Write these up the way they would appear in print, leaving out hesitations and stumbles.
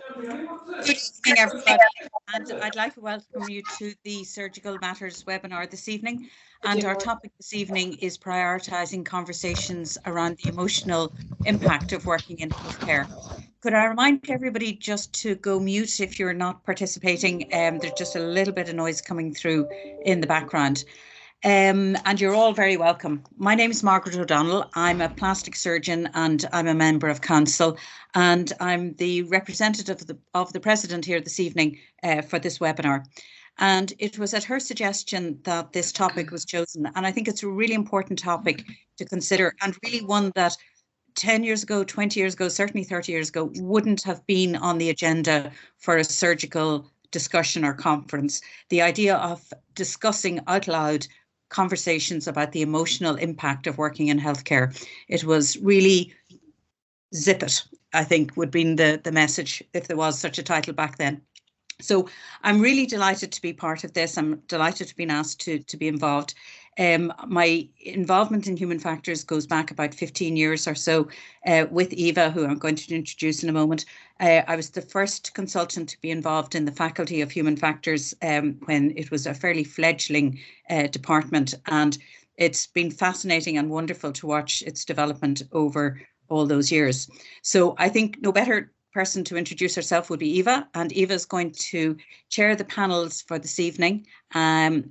Good evening, everybody, and I'd like to welcome you to the Surgical Matters webinar this evening. And our topic this evening is prioritising conversations around the emotional impact of working in healthcare. Could I remind everybody just to go mute if you're not participating? There's just a little bit of noise coming through in the background. And you're all very welcome. My name is Margaret O'Donnell. I'm a plastic surgeon and I'm a member of council, and I'm the representative of the president here this evening for this webinar. And it was at her suggestion that this topic was chosen, and I think it's a really important topic to consider, and really one that 10 years ago, 20 years ago, certainly 30 years ago, wouldn't have been on the agenda for a surgical discussion or conference. The idea of discussing out loud conversations about the emotional impact of working in healthcare. It was really zip it, I think, would be the message if there was such a title back then. So I'm really delighted to be part of this. I'm delighted to be asked to be involved. My involvement in human factors goes back about 15 years or so with Eva, who I'm going to introduce in a moment. I was the first consultant to be involved in the Faculty of Human Factors when it was a fairly fledgling department, and it's been fascinating and wonderful to watch its development over all those years. So I think no better person to introduce herself would be Eva, and Eva is going to chair the panels for this evening.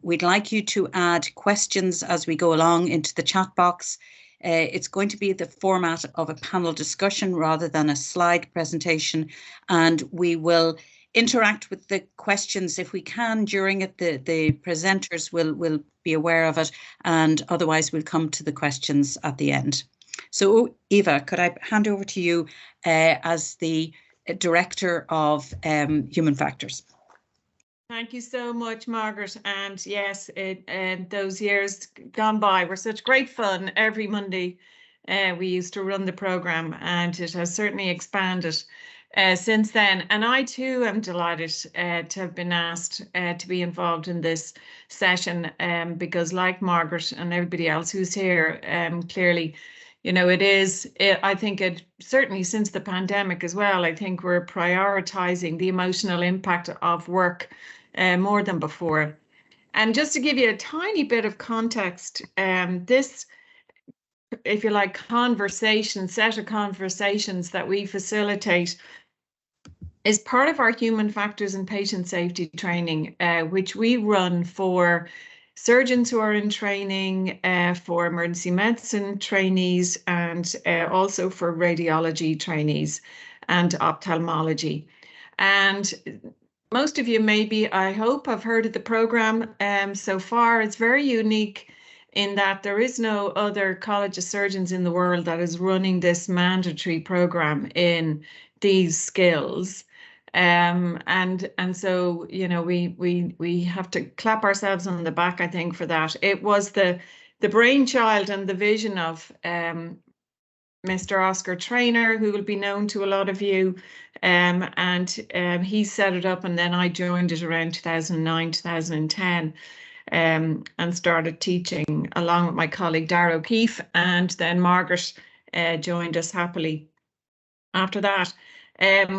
We'd like you to add questions as we go along into the chat box. It's going to be the format of a panel discussion rather than a slide presentation, and we will interact with the questions if we can during it. The presenters will be aware of it, and otherwise we'll come to the questions at the end. So Eva, could I hand over to you as the Director of Human Factors? Thank you so much, Margaret. And yes, those years gone by were such great fun. Every Monday we used to run the programme, and it has certainly expanded since then. And I too am delighted to have been asked to be involved in this session because, like Margaret and everybody else who's here, clearly, you know, I think it certainly since the pandemic as well, I think we're prioritising the emotional impact of work more than before. And just to give you a tiny bit of context, this, if you like, set of conversations that we facilitate is part of our human factors and patient safety training, which we run for surgeons who are in training, for emergency medicine trainees, and also for radiology trainees and ophthalmology. And most of you maybe, I hope, have heard of the programme so far. It's very unique in that there is no other College of Surgeons in the world that is running this mandatory programme in these skills. And so, you know, we have to clap ourselves on the back, I think, for that. It was the brainchild and the vision of Mr. Oscar Traynor, who will be known to a lot of you, and he set it up, and then I joined it around 2009, 2010, and started teaching along with my colleague Darragh O'Keefe, and then Margaret joined us happily after that.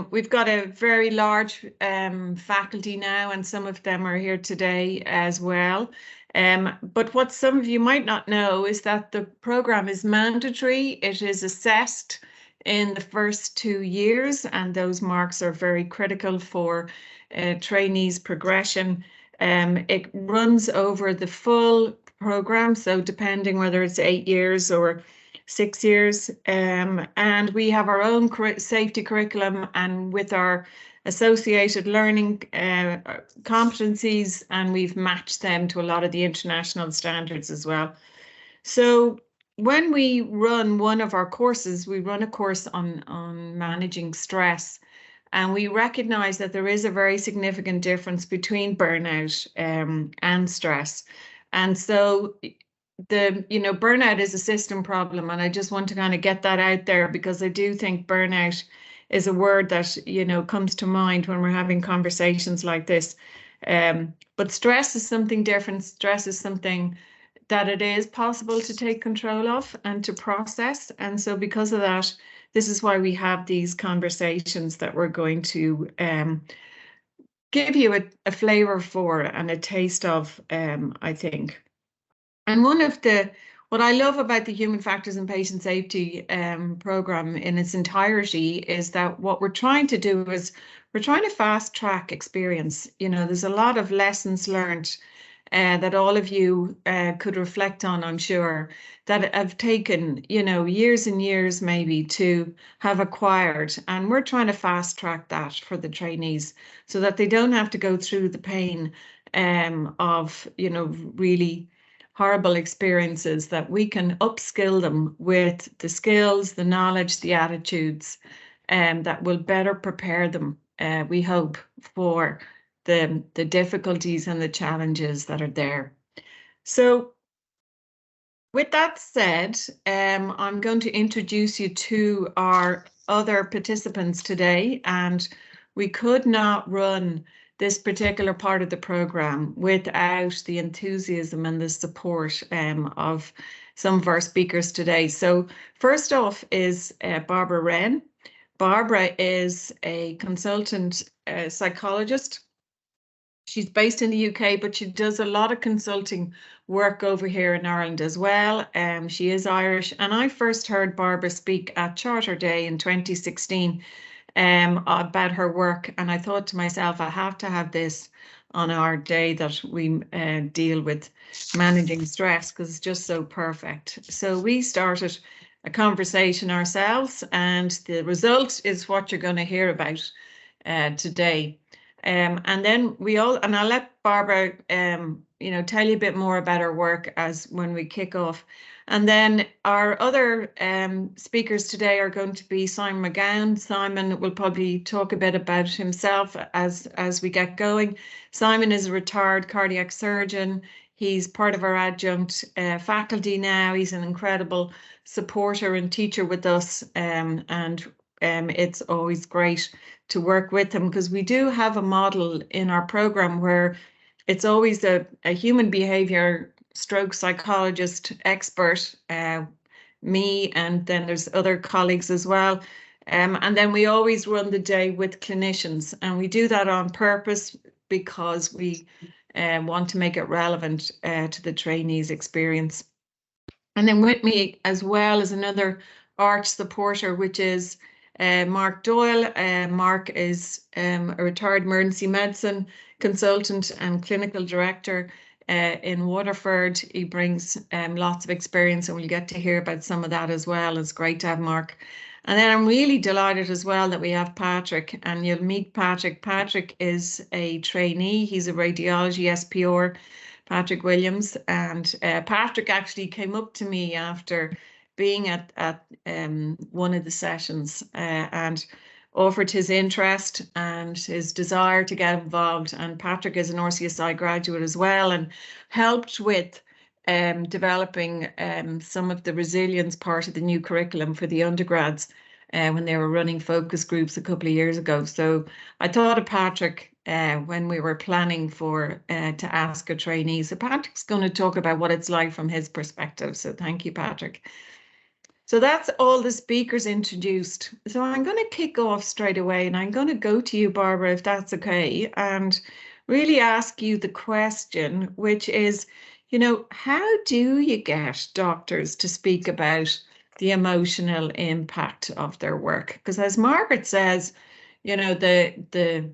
We've got a very large faculty now, and some of them are here today as well. But what some of you might not know is that the programme is mandatory. It is assessed in the first 2 years, and those marks are very critical for trainees' progression. It runs over the full programme, so depending whether it's 8 years or 6 years, and we have our own safety curriculum and with our associated learning competencies, and we've matched them to a lot of the international standards as well. So when we run one of our courses, we run a course on managing stress, and we recognise that there is a very significant difference between burnout and stress. And so burnout is a system problem, and I just want to kind of get that out there because I do think burnout is a word that, comes to mind when we're having conversations like this. But stress is something different. Stress is something that it is possible to take control of and to process. And so because of that, this is why we have these conversations that we're going to give you a flavour for and a taste of, I think. And what I love about the Human Factors and Patient Safety program in its entirety is that what we're trying to do is we're trying to fast track experience. You know, there's a lot of lessons learned that all of you could reflect on, I'm sure, that have taken, you know, years and years maybe to have acquired. And we're trying to fast track that for the trainees so that they don't have to go through the pain of, you know, really horrible experiences, that we can upskill them with the skills, the knowledge, the attitudes, that will better prepare them, we hope, for the difficulties and the challenges that are there. So with that said, I'm going to introduce you to our other participants today, and we could not run this particular part of the program without the enthusiasm and the support of some of our speakers today. So first off is Barbara Wren. Barbara is a consultant psychologist. She's based in the UK, but she does a lot of consulting work over here in Ireland as well. She is Irish, and I first heard Barbara speak at Charter Day in 2016 about her work, and I thought to myself, I have to have this on our day that we deal with managing stress, because it's just so perfect. So we started a conversation ourselves, and the result is what you're going to hear about today. And then and I'll let Barbara, you know, tell you a bit more about her work as when we kick off. And then our other speakers today are going to be Simon McGowan. Simon will probably talk a bit about himself as we get going. Simon is a retired cardiac surgeon. He's part of our adjunct faculty now. He's an incredible supporter and teacher with us, and it's always great to work with him, because we do have a model in our program where it's always a human behavior stroke psychologist expert, me, and then there's other colleagues as well. And then we always run the day with clinicians, and we do that on purpose because we want to make it relevant to the trainees' experience. And then with me as well is another arch supporter, which is Mark Doyle. Mark is a retired emergency medicine consultant and clinical director in Waterford. He brings lots of experience, and we'll get to hear about some of that as well. It's great to have Mark. And then I'm really delighted as well that we have Patrick, and you'll meet Patrick. Patrick is a trainee. He's a radiology SPR, Patrick Williams. And Patrick actually came up to me after being at one of the sessions and offered his interest and his desire to get involved. And Patrick is an RCSI graduate as well, and helped with developing some of the resilience part of the new curriculum for the undergrads when they were running focus groups a couple of years ago. So I thought of Patrick when we were planning for to ask a trainee. So Patrick's going to talk about what it's like from his perspective. So thank you, Patrick. So that's all the speakers introduced. So I'm going to kick off straight away, and I'm going to go to you, Barbara, if that's okay, and really ask you the question, which is, you know, how do you get doctors to speak about the emotional impact of their work? Because as Margaret says, you know, the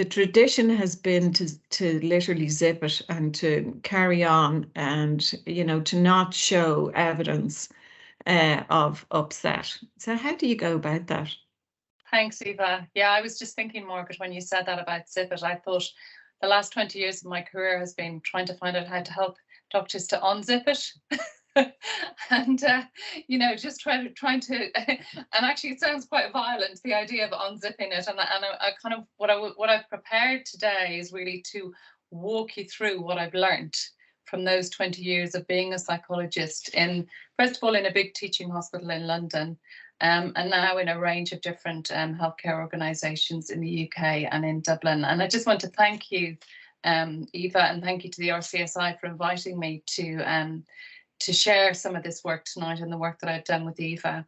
tradition has been to literally zip it and to carry on, and, you know, to not show evidence of upset. So how do you go about that? Thanks, Eva. Yeah, I was just thinking, Margaret, when you said that about zip it, I thought the last 20 years of my career has been trying to find out how to help doctors to unzip it. And you know, just trying to and actually it sounds quite violent, the idea of unzipping it, and I kind of what I've prepared today is really to walk you through what I've learned from those 20 years of being a psychologist, in first of all in a big teaching hospital in London, and now in a range of different healthcare organisations in the UK and in Dublin. And I just want to thank you, Eva, and thank you to the RCSI for inviting me to share some of this work tonight and the work that I've done with Eva.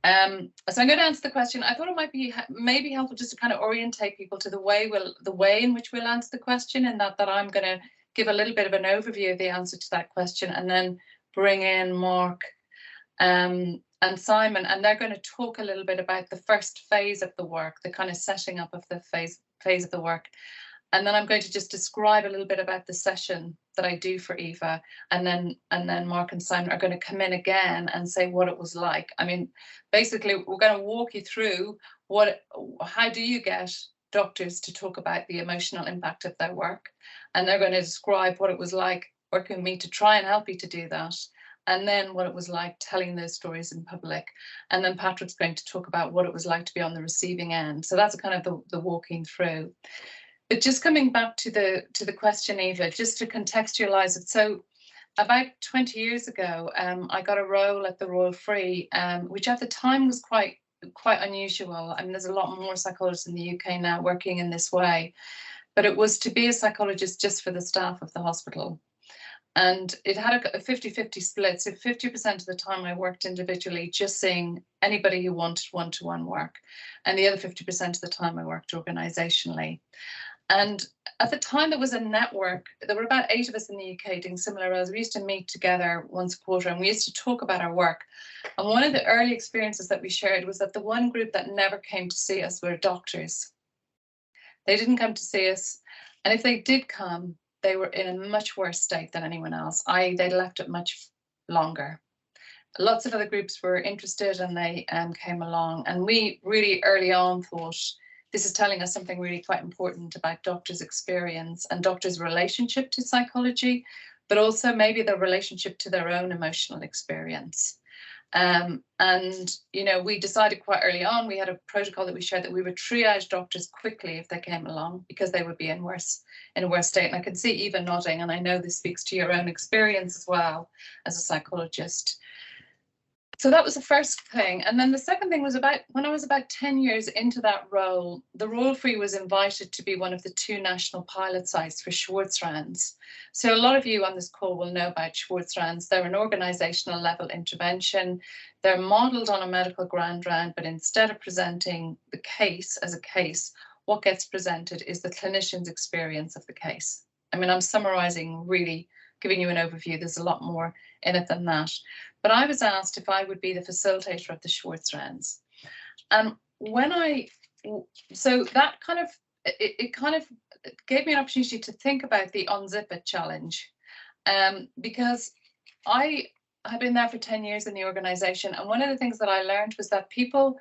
So I'm going to answer the question. I thought it might be maybe helpful just to kind of orientate people to the way in which we'll answer the question, and that I'm going to give a little bit of an overview of the answer to that question, and then bring in Mark and Simon, and they're going to talk a little bit about the first phase of the work, the kind of setting up of the phase of the work. And then I'm going to just describe a little bit about the session that I do for Eva, and then Mark and Simon are going to come in again and say what it was like. I mean, basically, we're going to walk you through how do you get doctors to talk about the emotional impact of their work, and they're going to describe what it was like working with me to try and help you to do that, and then what it was like telling those stories in public. And then Patrick's going to talk about what it was like to be on the receiving end. So that's kind of the walking through. But just coming back to the question, Eva, just to contextualize it. So about 20 years ago, I got a role at the Royal Free, which at the time was quite unusual. I mean, there's a lot more psychologists in the UK now working in this way, but it was to be a psychologist just for the staff of the hospital. And it had a 50-50 split. So 50% of the time I worked individually, just seeing anybody who wanted one-to-one work. And the other 50% of the time I worked organisationally. And at the time, there was a network. There were about 8 of us in the UK doing similar roles. We used to meet together once a quarter, and we used to talk about our work. And one of the early experiences that we shared was that the one group that never came to see us were doctors. They didn't come to see us. And if they did come, they were in a much worse state than anyone else. They'd left it much longer. Lots of other groups were interested, and they came along. And we really early on thought, this is telling us something really quite important about doctors' experience and doctors' relationship to psychology, but also maybe their relationship to their own emotional experience. And, you know, we decided quite early on, we had a protocol that we shared that we would triage doctors quickly if they came along, because they would be in a worse state. And I can see Eva nodding, and I know this speaks to your own experience as well as a psychologist. So that was the first thing. And then the second thing was when I was about 10 years into that role, the Royal Free was invited to be one of the 2 national pilot sites for Schwarzrands. So a lot of you on this call will know about Schwarzrands. They're an organisational level intervention. They're modelled on a medical grand round, but instead of presenting the case as a case, what gets presented is the clinician's experience of the case. I mean, I'm summarising, really giving you an overview. There's a lot more in it than that. But I was asked if I would be the facilitator of the Schwarzrands. And so that kind of, it kind of gave me an opportunity to think about the Unzip It challenge, because I had been there for 10 years in the organisation. And one of the things that I learned was that people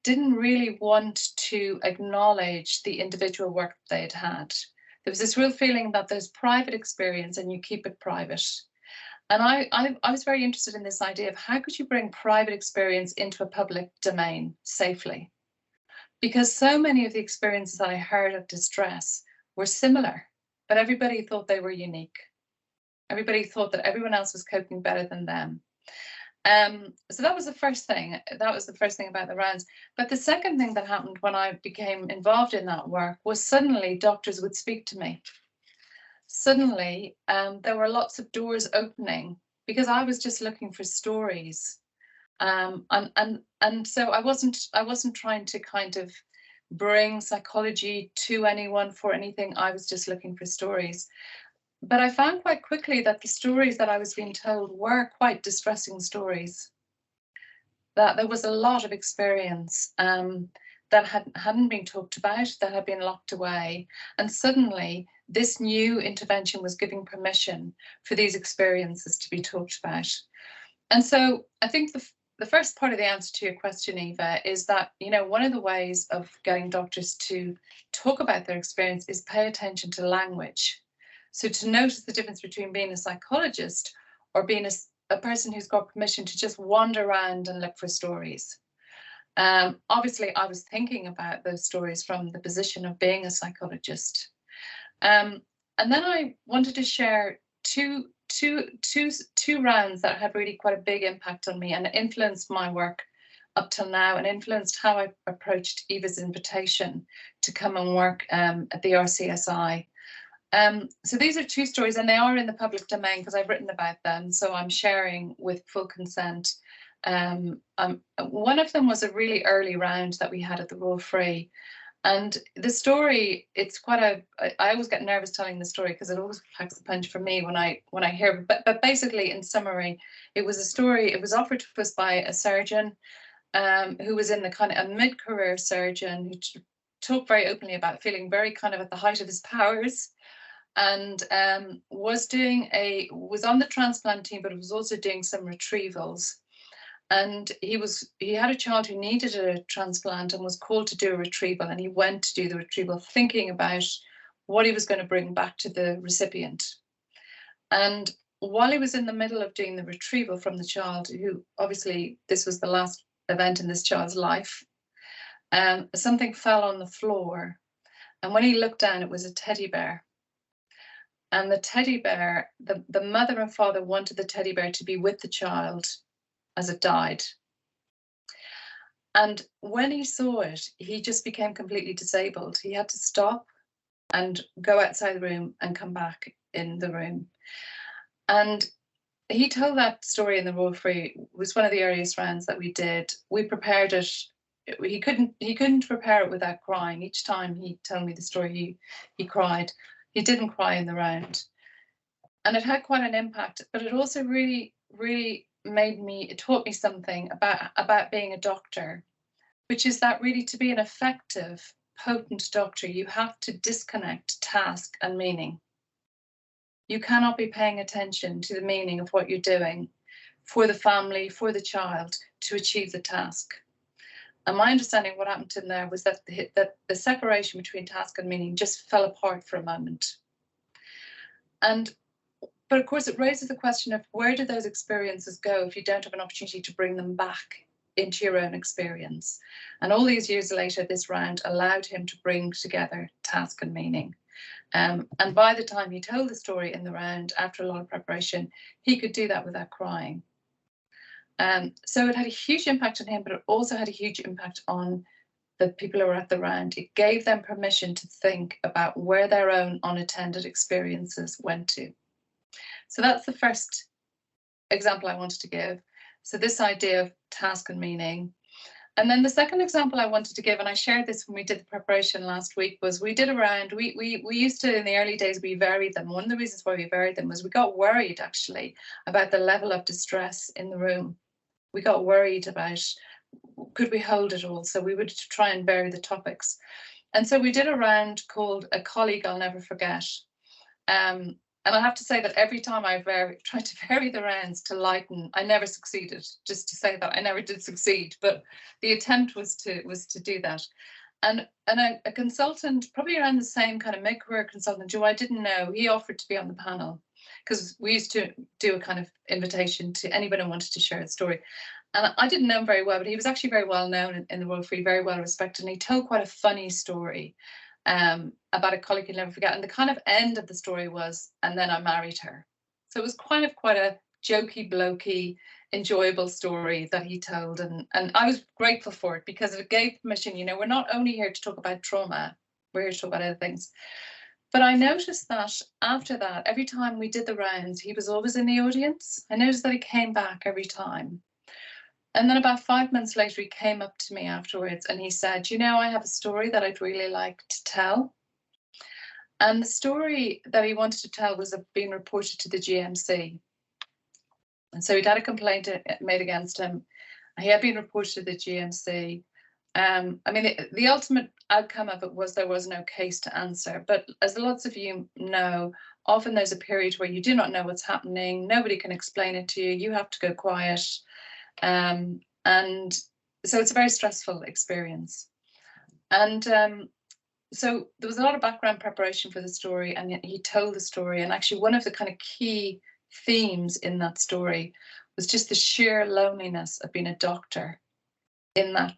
didn't really want to acknowledge the individual work they'd had. There was this real feeling that there's private experience and you keep it private. And I was very interested in this idea of how could you bring private experience into a public domain safely? Because so many of the experiences that I heard of distress were similar, but everybody thought they were unique. Everybody thought that everyone else was coping better than them. So that was the first thing. That was the first thing about the rounds. But the second thing that happened when I became involved in that work was suddenly doctors would speak to me. Suddenly, there were lots of doors opening because I was just looking for stories, and so I wasn't trying to kind of bring psychology to anyone for anything. I was just looking for stories. But I found quite quickly that the stories that I was being told were quite distressing stories. That there was a lot of experience that hadn't been talked about, that had been locked away, and suddenly this new intervention was giving permission for these experiences to be talked about. And so I think the first part of the answer to your question, Eva, is that, you know, one of the ways of getting doctors to talk about their experience is pay attention to language. So to notice the difference between being a psychologist or being a person who's got permission to just wander around and look for stories. Obviously, I was thinking about those stories from the position of being a psychologist. And then I wanted to share two rounds that had really quite a big impact on me and influenced my work up till now, and influenced how I approached Eva's invitation to come and work at the RCSI. So these are 2 stories, and they are in the public domain because I've written about them, so I'm sharing with full consent. One of them was a really early round that we had at the Royal Free. And the story, it's I always get nervous telling the story because it always packs a punch for me when I hear, but basically in summary, it was a story, it was offered to us by a surgeon who was in the kind of a mid-career surgeon who talked very openly about feeling very kind of at the height of his powers, and was on the transplant team, but was also doing some retrievals. And he had a child who needed a transplant and was called to do a retrieval, and he went to do the retrieval thinking about what he was going to bring back to the recipient. And while he was in the middle of doing the retrieval from the child, who obviously this was the last event in this child's life, something fell on the floor, and when he looked down, it was a teddy bear. And the teddy bear, the mother and father wanted the teddy bear to be with the child as it died. And when he saw it, he just became completely disabled. He had to stop and go outside the room and come back in the room. And he told that story in the Royal Free. It was one of the earliest rounds that we did. We prepared it. He couldn't prepare it without crying. Each time he told me the story, he cried. He didn't cry in the round. And it had quite an impact, but it also really, really it taught me something about being a doctor, which is that really to be an effective, potent doctor, you have to disconnect task and meaning. You cannot be paying attention to the meaning of what you're doing for the family, for the child, to achieve the task. And my understanding of what happened to him there was that the separation between task and meaning just fell apart for a moment. But of course, it raises the question of where do those experiences go if you don't have an opportunity to bring them back into your own experience? And all these years later, this round allowed him to bring together task and meaning. And by the time he told the story in the round, after a lot of preparation, he could do that without crying. So it had a huge impact on him, but it also had a huge impact on the people who were at the round. It gave them permission to think about where their own unattended experiences went to. So that's the first example I wanted to give. So this idea of task and meaning. And then the second example I wanted to give, and I shared this when we did the preparation last week, was we did a round. We used to, in the early days, we varied them. One of the reasons why we varied them was we got worried, actually, about the level of distress in the room. We got worried about, could we hold it all? So we would try and vary the topics. And so we did a round called A Colleague I'll Never Forget. And I have to say that every time I tried to vary the rounds to lighten, I never succeeded. Just to say that I never did succeed, but the attempt was to do that. And a consultant, probably around the same kind of mid-career consultant, who I didn't know, he offered to be on the panel because we used to do a kind of invitation to anybody who wanted to share a story. And I didn't know him very well, but he was actually very well known in the Royal Free, very well respected, and he told quite a funny story about a colleague you'll never forget. And the kind of end of the story was, and then I married her. So it was quite a jokey, blokey, enjoyable story that he told. And I was grateful for it because it gave permission. You know, we're not only here to talk about trauma, we're here to talk about other things. But I noticed that after that, every time we did the rounds, he was always in the audience. I noticed that he came back every time. And then about 5 months later, he came up to me afterwards and he said, you know, I have a story that I'd really like to tell. And the story that he wanted to tell was being reported to the GMC. And so he'd had a complaint made against him. He had been reported to the GMC. I mean, the ultimate outcome of it was there was no case to answer. But as lots of you know, often there's a period where you do not know what's happening. Nobody can explain it to you. You have to go quiet. And so it's a very stressful experience. And so there was a lot of background preparation for the story, and he told the story. And actually one of the kind of key themes in that story was just the sheer loneliness of being a doctor in that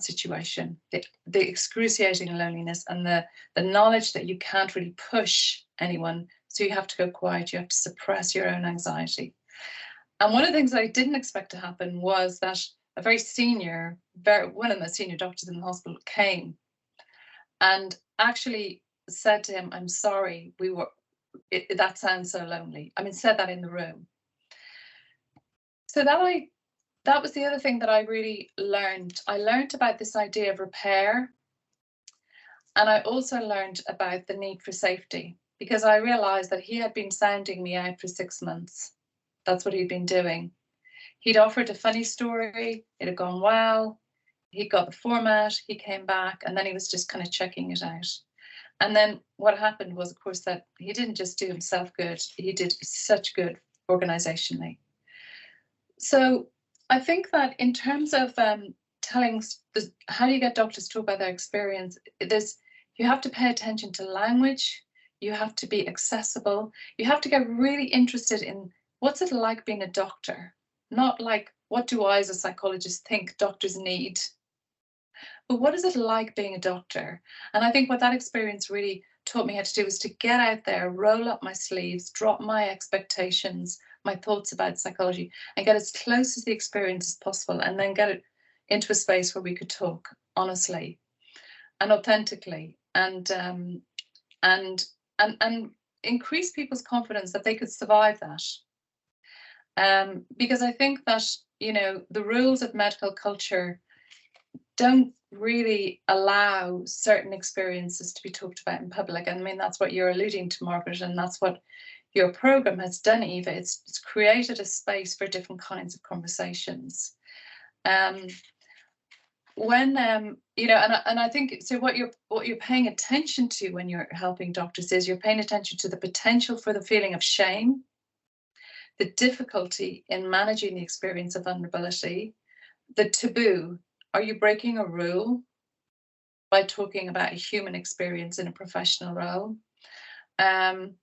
situation, the excruciating loneliness and the knowledge that you can't really push anyone. So you have to go quiet, you have to suppress your own anxiety. And one of the things I didn't expect to happen was that a very senior, one of the most senior doctors in the hospital came and actually said to him, I'm sorry, that sounds so lonely. I mean, said that in the room. So that that was the other thing that I really learned. I learned about this idea of repair. And I also learned about the need for safety, because I realized that he had been sounding me out for 6 months. That's what he'd been doing. He'd offered a funny story. It had gone well. He got the format. He came back, and then he was just kind of checking it out. And then what happened was, of course, that he didn't just do himself good. He did such good organizationally. So I think that in terms of telling how do you get doctors to talk about their experience, you have to pay attention to language, you have to be accessible, you have to get really interested in what's it like being a doctor, not like what do I as a psychologist think doctors need, but what is it like being a doctor? And I think what that experience really taught me how to do was to get out there, roll up my sleeves, drop my expectations, my thoughts about psychology, and get as close as the experience as possible, and then get it into a space where we could talk honestly and authentically, and increase people's confidence that they could survive that. Because I think that, you know, the rules of medical culture don't really allow certain experiences to be talked about in public. And I mean, that's what you're alluding to, Margaret, and that's what your program has done, Eva. It's created a space for different kinds of conversations. When you know, and I think so. What you're paying attention to when you're helping doctors is you're paying attention to the potential for the feeling of shame, the difficulty in managing the experience of vulnerability, the taboo. Are you breaking a rule by talking about a human experience in a professional role? And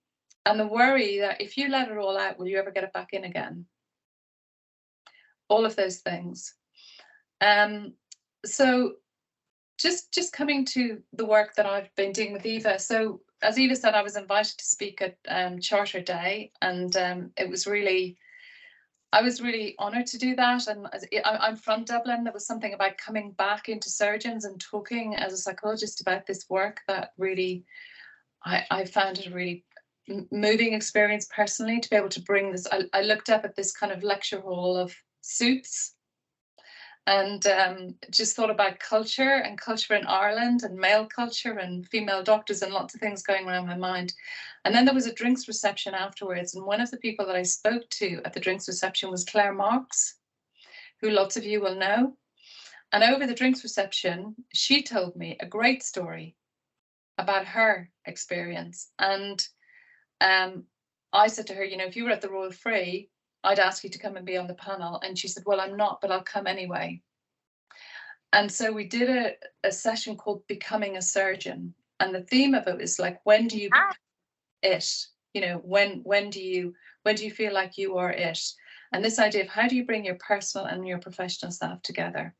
the worry that if you let it all out, will you ever get it back in again? All of those things. So just coming to the work that I've been doing with Eva. So as Eva said, I was invited to speak at Charter Day, and I was really honoured to do that. And I'm from Dublin. There was something about coming back into surgeons and talking as a psychologist about this work that really, I found it a really moving experience personally, to be able to bring this. I looked up at this kind of lecture hall of suits, and just thought about culture in Ireland, and male culture and female doctors, and lots of things going around my mind. And then there was a drinks reception afterwards, and one of the people that I spoke to at the drinks reception was Claire Marks, who lots of you will know. And over the drinks reception, she told me a great story about her experience. And I said to her, you know, if you were at the Royal Free, I'd ask you to come and be on the panel. And she said, well, I'm not, but I'll come anyway. And so we did a session called Becoming a Surgeon. And the theme of it is like, when do you become it? You know, when do you feel like you are it? And this idea of how do you bring your personal and your professional self together?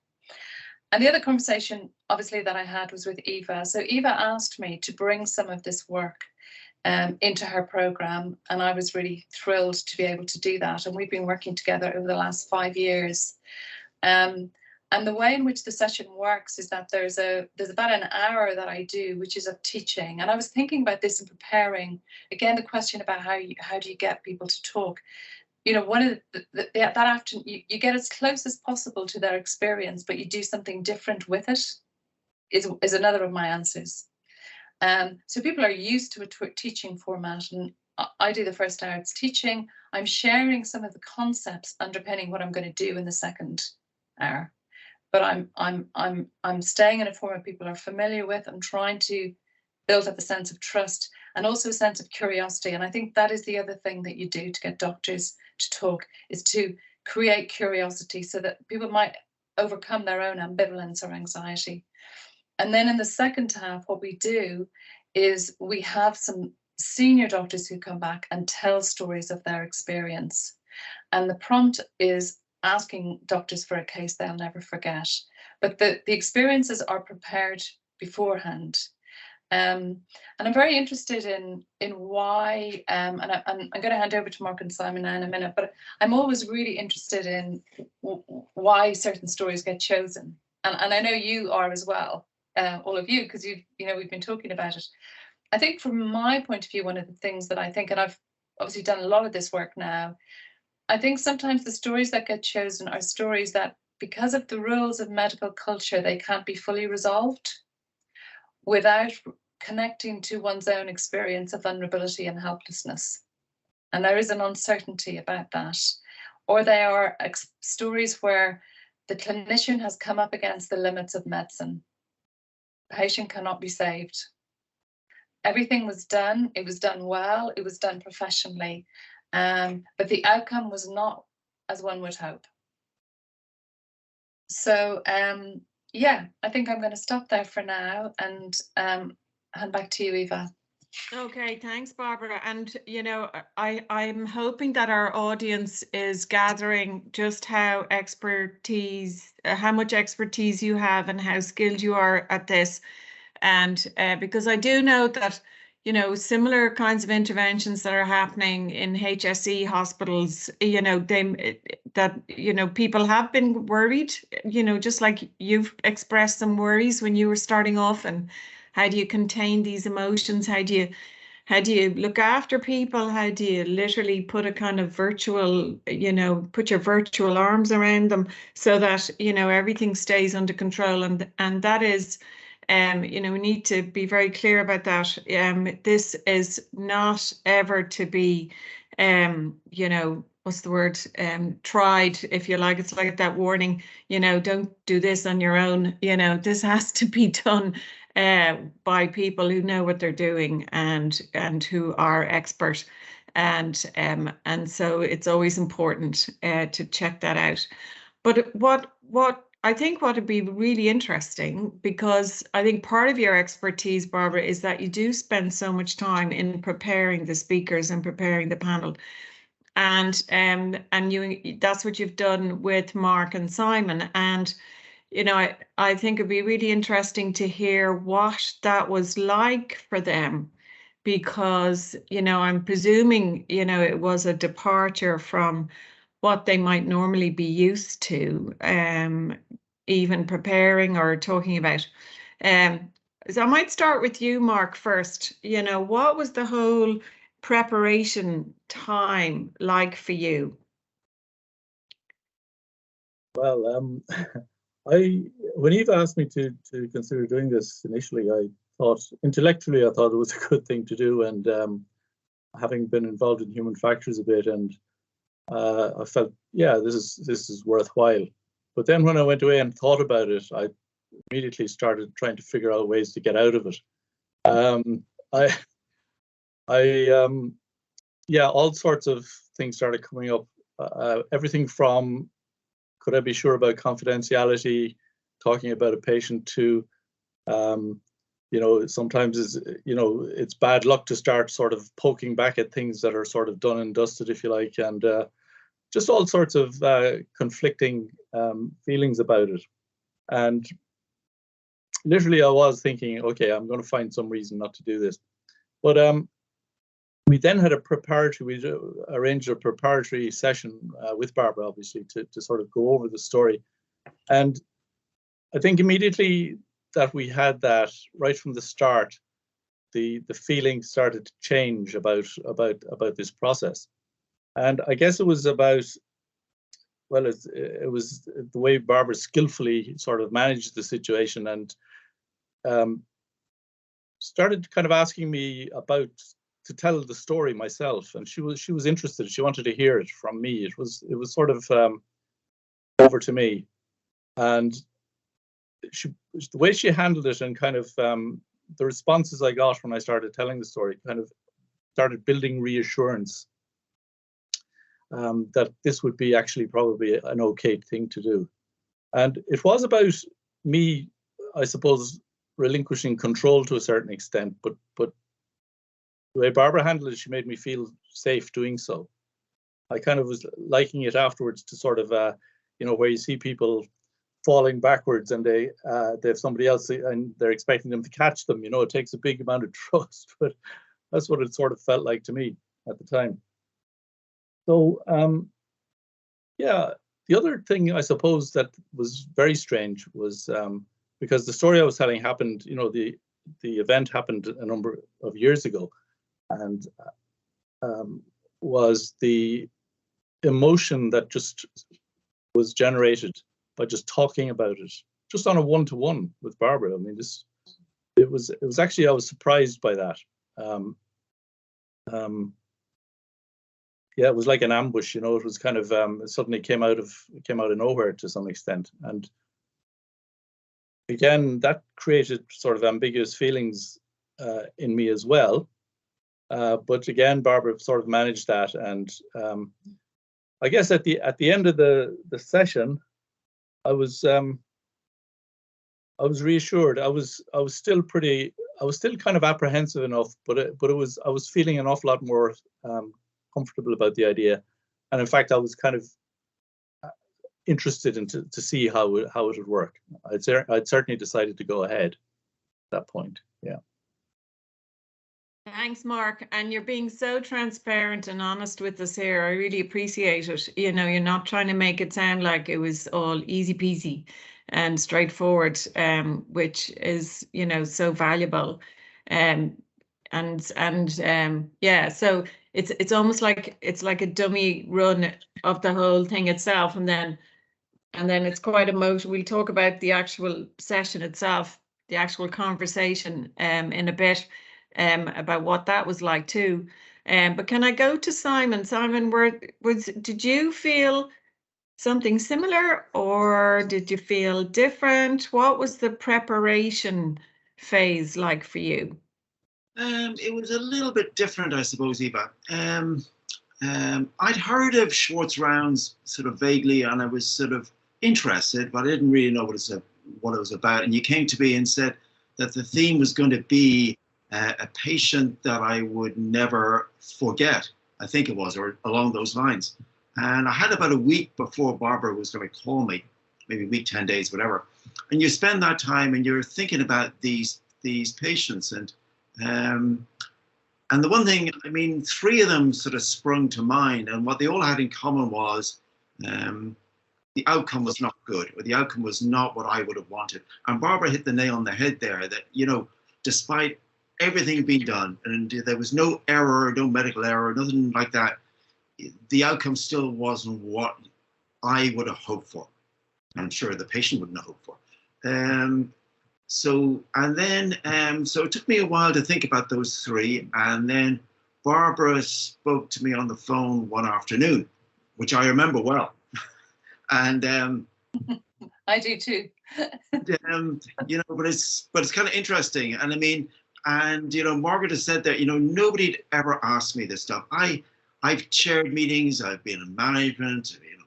And the other conversation, obviously, that I had was with Eva. So Eva asked me to bring some of this work into her program, and I was really thrilled to be able to do that. And we've been working together over the last 5 years. And the way in which the session works is that there's about an hour that I do, which is of teaching. And I was thinking about this and preparing, again, the question about how do you get people to talk. You know, one of that afternoon, you get as close as possible to their experience, but you do something different with it, is another of my answers. So people are used to a teaching format, and I do the first hour, it's teaching. I'm sharing some of the concepts underpinning what I'm going to do in the second hour, but I'm staying in a format people are familiar with. I'm trying to build up a sense of trust and also a sense of curiosity. And I think that is the other thing that you do to get doctors to talk, is to create curiosity so that people might overcome their own ambivalence or anxiety. And then in the second half, what we do is we have some senior doctors who come back and tell stories of their experience. And the prompt is asking doctors for a case they'll never forget. But the experiences are prepared beforehand. And I'm very interested in why, and I'm going to hand over to Mark and Simon now in a minute, but I'm always really interested in why certain stories get chosen. And I know you are as well. All of you, because we've been talking about it. I think from my point of view, one of the things that I think, and I've obviously done a lot of this work now, I think sometimes the stories that get chosen are stories that, because of the rules of medical culture, they can't be fully resolved without connecting to one's own experience of vulnerability and helplessness. And there is an uncertainty about that. Or they are stories where the clinician has come up against the limits of medicine. The patient cannot be saved. Everything was done, it was done well, it was done professionally, but the outcome was not as one would hope. So yeah, I think I'm going to stop there for now and hand back to you, Eva. Okay, thanks, Barbara. And you know, I'm hoping that our audience is gathering just how much expertise you have and how skilled you are at this. And because I do know that, you know, similar kinds of interventions that are happening in HSE hospitals, you know, people have been worried, you know, just like you've expressed some worries when you were starting off. And how do you contain these emotions? How do you look after people? How do you literally put a kind of virtual, you know, put your virtual arms around them so that, you know, everything stays under control? And that is, you know, we need to be very clear about that. This is not ever to be, you know, what's the word? Tried, if you like. It's like that warning, you know, don't do this on your own. You know, this has to be done by people who know what they're doing and who are expert. And so it's always important to check that out. But what I think what would be really interesting, because I think part of your expertise, Barbara, is that you do spend so much time in preparing the speakers and preparing the panel. And that's what you've done with Mark and Simon. And you know, I think it'd be really interesting to hear what that was like for them, because, you know, I'm presuming, you know, it was a departure from what they might normally be used to, even preparing or talking about. So I might start with you, Mark, first. You know, what was the whole preparation time like for you? Well, when Eva asked me to consider doing this initially, I thought intellectually it was a good thing to do, and having been involved in human factors a bit, and I felt, yeah, this is worthwhile. But then when I went away and thought about it, I immediately started trying to figure out ways to get out of it. Yeah, all sorts of things started coming up. Everything from, could I be sure about confidentiality, talking about a patient, to, you know, sometimes it's bad luck to start sort of poking back at things that are sort of done and dusted, if you like, and just all sorts of conflicting feelings about it. And literally I was thinking, okay, I'm going to find some reason not to do this. But we then had we arranged a preparatory session with Barbara, obviously, to sort of go over the story. And I think immediately that we had that right from the start, the feeling started to change about this process. And I guess it was about, well, it was the way Barbara skillfully sort of managed the situation, and started kind of asking me to tell the story myself. And she was interested. She wanted to hear it from me. It was sort of over to me, and the way she handled it, and kind of the responses I got when I started telling the story, kind of started building reassurance that this would be actually probably an okay thing to do. And it was about me, I suppose, relinquishing control to a certain extent, but the way Barbara handled it, she made me feel safe doing so. I kind of was liking it afterwards to sort of, you know, where you see people falling backwards and they have somebody else and they're expecting them to catch them. You know, it takes a big amount of trust, but that's what it sort of felt like to me at the time. So, yeah, the other thing I suppose that was very strange was because the story I was telling happened, you know, the event happened a number of years ago, and was the emotion that just was generated by just talking about it, just on a one-to-one with Barbara. I mean, it was actually, I was surprised by that. Yeah, it was like an ambush, you know. It was kind of it suddenly came out of nowhere to some extent, and again, that created sort of ambiguous feelings in me as well. But again, Barbara sort of managed that, and I guess at the end of the session, I was reassured. I was still kind of apprehensive enough, but I was feeling an awful lot more comfortable about the idea, and in fact, I was kind of interested to see how it would work. I'd certainly decided to go ahead at that point. Yeah. Thanks, Mark. And you're being so transparent and honest with us here. I really appreciate it. You know, you're not trying to make it sound like it was all easy peasy and straightforward, which is, you know, so valuable. Yeah, so it's almost like it's like a dummy run of the whole thing itself, and then it's quite emotional. We'll talk about the actual session itself, the actual conversation in a bit. About what that was like too. But can I go to Simon? Simon, did you feel something similar, or did you feel different? What was the preparation phase like for you? It was a little bit different, I suppose, Eva. I'd heard of Schwartz rounds sort of vaguely, and I was sort of interested, but I didn't really know what it was about. And you came to me and said that the theme was going to be a patient that I would never forget, I think it was, or along those lines. And I had about a week before Barbara was going to call me, maybe a week, 10 days, whatever. And you spend that time and you're thinking about these patients. And the one thing, I mean, 3 of them sort of sprung to mind, and what they all had in common was the outcome was not good, or the outcome was not what I would have wanted. And Barbara hit the nail on the head there, that, you know, despite everything being done, and there was no error, no medical error, nothing like that, the outcome still wasn't what I would have hoped for. I'm sure the patient wouldn't have hoped for. So it took me a while to think about those 3, and then Barbara spoke to me on the phone one afternoon, which I remember well. And I do too. You know, but it's kind of interesting. And I mean, and you know, Margaret has said that, you know, nobody'd ever asked me this stuff. I've chaired meetings, I've been in management, you know,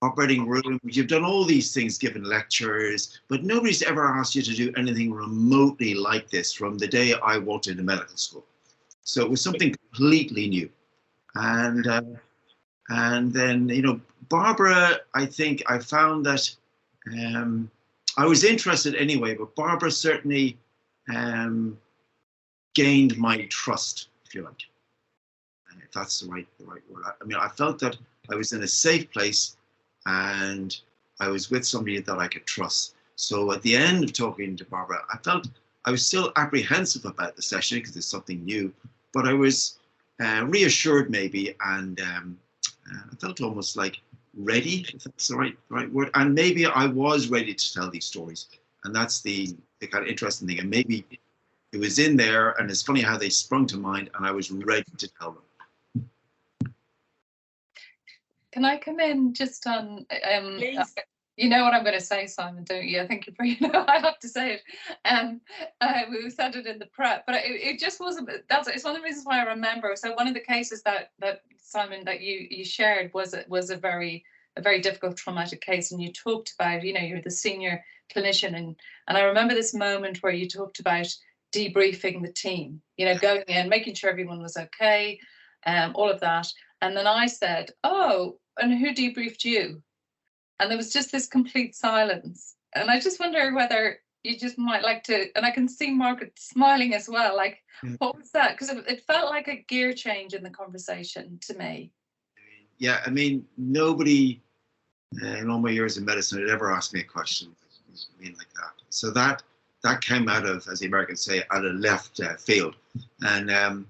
operating rooms, you've done all these things, given lectures, but nobody's ever asked you to do anything remotely like this from the day I walked into medical school. So it was something completely new. And then, you know, Barbara, I think I found that I was interested anyway, but Barbara certainly gained my trust, if you like. And if that's the right word. I mean, I felt that I was in a safe place and I was with somebody that I could trust. So at the end of talking to Barbara, I felt I was still apprehensive about the session because it's something new, but I was reassured maybe, and I felt almost like ready, if that's the right word. And maybe I was ready to tell these stories. And that's the kind of interesting thing. And maybe it was in there, and it's funny how they sprung to mind, and I was ready to tell them. Can I come in just on, Please. you know what I'm going to say, Simon, don't you? I think you know I have to say it. We said it in the prep, but it just wasn't, it's one of the reasons why I remember. So one of the cases that Simon, that you shared was a very difficult traumatic case, and you talked about, you know, you're the senior clinician, and I remember this moment where you talked about debriefing the team, you know, going in, making sure everyone was okay, all of that. And then I said, oh, and who debriefed you? And there was just this complete silence. And I just wonder whether you just might like to, and I can see Margaret smiling as well, like, what was that? Because it felt like a gear change in the conversation to me. Yeah, I mean, nobody in all my years in medicine had ever asked me a question like that. So that came out of, as the Americans say, out of left field. And,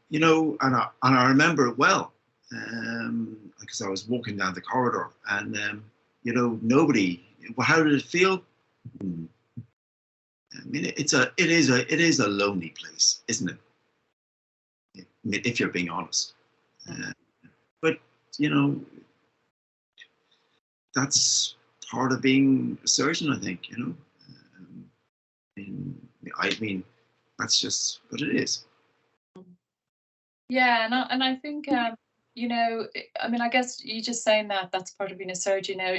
you know, and I remember it well. I because I was walking down the corridor, and you know, nobody. Well, how did it feel? I mean, it is a lonely place, isn't it? I mean, if you're being honest. But you know, that's part of being a surgeon, I think. You know, I mean, that's just what it is. Yeah, and I think you know, I mean, I guess you just saying that's part of being a surgeon. You know,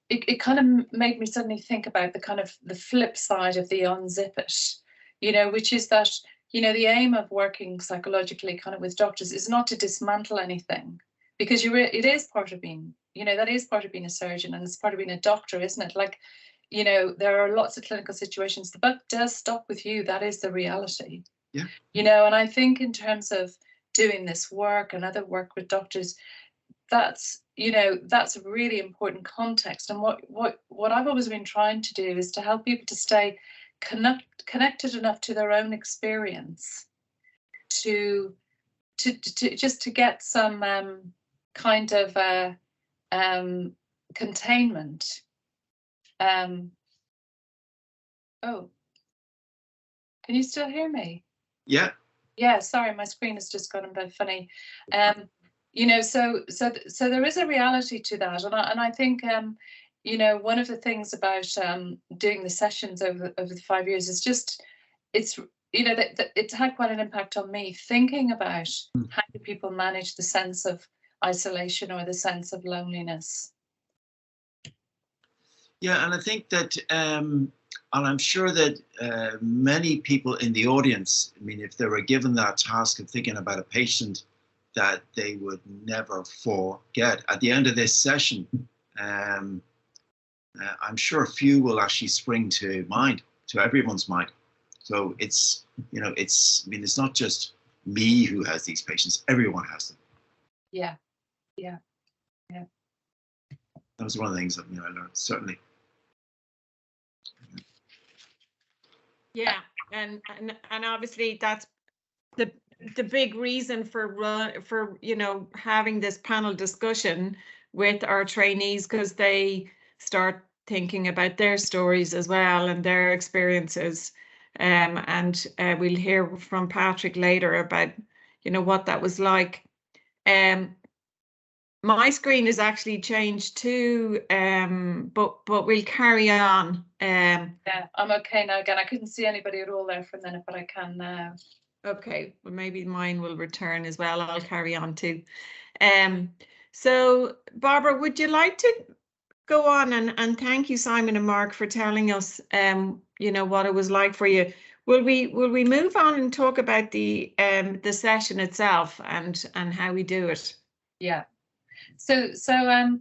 it kind of made me suddenly think about the kind of the flip side of the unzip it, you know, which is that, you know, the aim of working psychologically kind of with doctors is not to dismantle anything, because it is part of being, you know, that is part of being a surgeon, and it's part of being a doctor, isn't it? Like, you know, there are lots of clinical situations, the buck does stop with you. That is the reality. Yeah. You know, and I think in terms of doing this work and other work with doctors, that's, you know, that's a really important context. And what I've always been trying to do is to help people to stay connected enough to their own experience to just to get some kind of containment. Oh, can you still hear me? Yeah. Yeah, sorry, my screen has just gone a bit funny. You know, so there is a reality to that, and I think you know, one of the things about doing the sessions over the 5 years is just, it's, you know, that it's had quite an impact on me, thinking about how do people manage the sense of isolation or the sense of loneliness. Yeah, and I think that, and I'm sure that many people in the audience, I mean, if they were given that task of thinking about a patient that they would never forget, at the end of this session, I'm sure a few will actually spring to mind, to everyone's mind. So it's, you know, it's, I mean, it's not just me who has these patients, everyone has them. Yeah, yeah, yeah. That was one of the things that, you know, I learned, certainly. Yeah, and obviously that's the big reason for you know, having this panel discussion with our trainees, because they start thinking about their stories as well and their experiences. And we'll hear from Patrick later about, you know, what that was like. My screen is actually changed too, but we'll carry on. Yeah, I'm okay now again. I couldn't see anybody at all there for a minute, but I can now. Okay, well, maybe mine will return as well. I'll carry on too. So Barbara, would you like to go on, and thank you, Simon and Mark, for telling us you know, what it was like for you. Will we move on and talk about the session itself and how we do it? Yeah. So the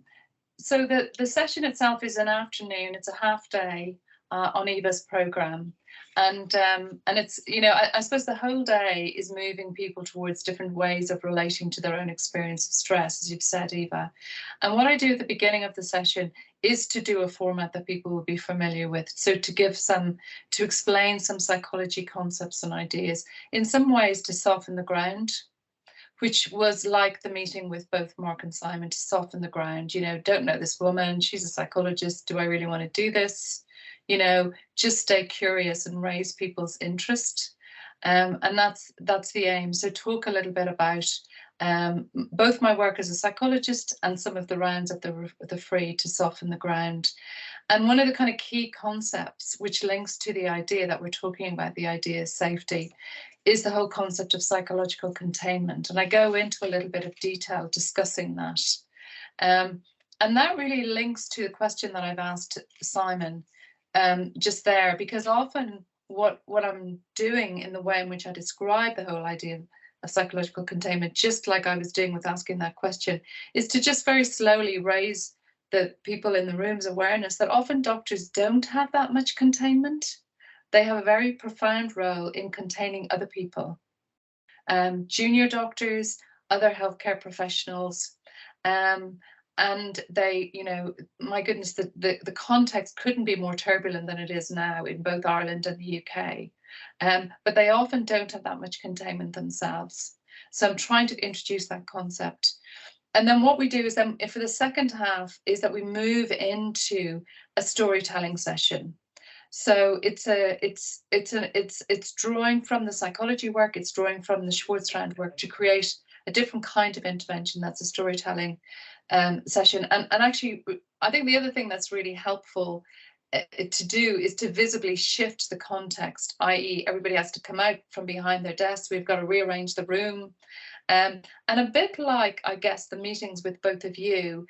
session itself is an afternoon. It's a half day on Eva's program, and it's, you know, I suppose the whole day is moving people towards different ways of relating to their own experience of stress, as you've said, Eva. And what I do at the beginning of the session is to do a format that people will be familiar with. So to explain some psychology concepts and ideas, in some ways to soften the ground, which was like the meeting with both Mark and Simon, to soften the ground. You know, don't know this woman, she's a psychologist, do I really want to do this? You know, just stay curious and raise people's interest. And that's the aim. So talk a little bit about both my work as a psychologist and some of the rounds of the free to soften the ground. And one of the kind of key concepts, which links to the idea that we're talking about, the idea of safety, is the whole concept of psychological containment. And I go into a little bit of detail discussing that. And that really links to the question that I've asked Simon just there, because often what I'm doing in the way in which I describe the whole idea of psychological containment, just like I was doing with asking that question, is to just very slowly raise the people in the room's awareness that often doctors don't have that much containment. They have a very profound role in containing other people, junior doctors, other healthcare professionals, and they, you know, my goodness, the context couldn't be more turbulent than it is now in both Ireland and the UK. But they often don't have that much containment themselves. So I'm trying to introduce that concept. then what we do is then for the second half is that we move into a storytelling session. So it's drawing from the psychology work, it's drawing from the Schwartzrand work to create a different kind of intervention that's a storytelling session. And actually, I think the other thing that's really helpful to do is to visibly shift the context, i.e. everybody has to come out from behind their desks, we've got to rearrange the room. And a bit like, I guess, the meetings with both of you,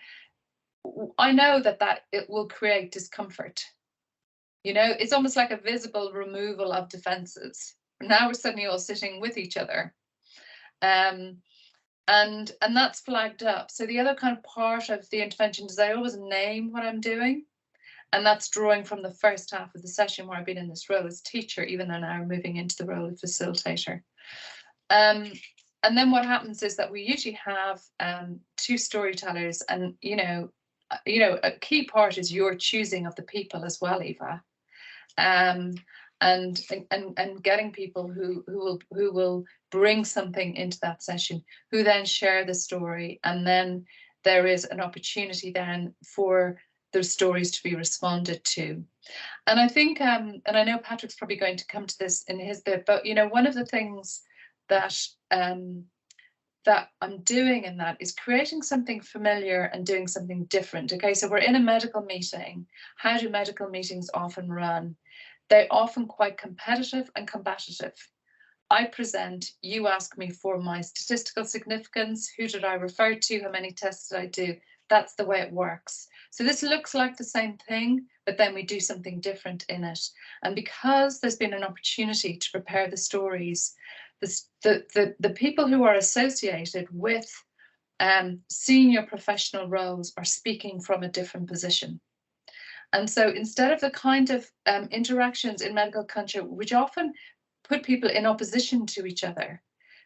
I know that it will create discomfort. You know, it's almost like a visible removal of defenses. Now we're suddenly all sitting with each other. And that's flagged up. So the other kind of part of the intervention is I always name what I'm doing. And that's drawing from the first half of the session where I've been in this role as teacher, even though now I'm moving into the role of facilitator. And then what happens is that we usually have 2 storytellers, and you know, a key part is your choosing of the people as well, Eva. And getting people who will bring something into that session, who then share the story, and then there is an opportunity then for those stories to be responded to. And I think, and I know Patrick's probably going to come to this in his bit, but you know, one of the things that that I'm doing in that is creating something familiar and doing something different. Okay, so we're in a medical meeting. How do medical meetings often run? They're often quite competitive and combative. I present, you ask me for my statistical significance, who did I refer to, how many tests did I do? That's the way it works. So this looks like the same thing, but then we do something different in it. And because there's been an opportunity to prepare the stories, the people who are associated with senior professional roles are speaking from a different position. And so instead of the kind of interactions in medical culture, which often put people in opposition to each other,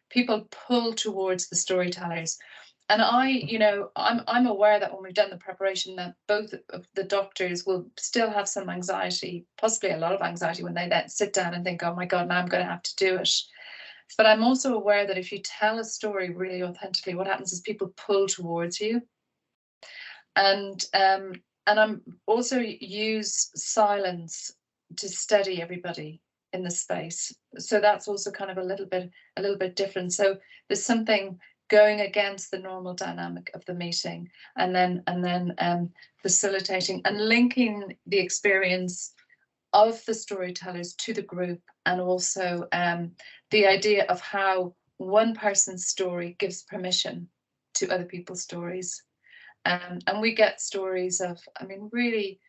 people pull towards the storytellers. And I'm aware that when we've done the preparation, that both of the doctors will still have some anxiety, possibly a lot of anxiety, when they then sit down and think, oh my God, now I'm going to have to do it. But I'm also aware that if you tell a story really authentically, what happens is people pull towards you. And I'm also use silence to steady everybody in the space. So that's also kind of a little bit different. So there's something going against the normal dynamic of the meeting, and then facilitating and linking the experience of the storytellers to the group, and also the idea of how one person's story gives permission to other people's stories. And we get stories of, I mean, really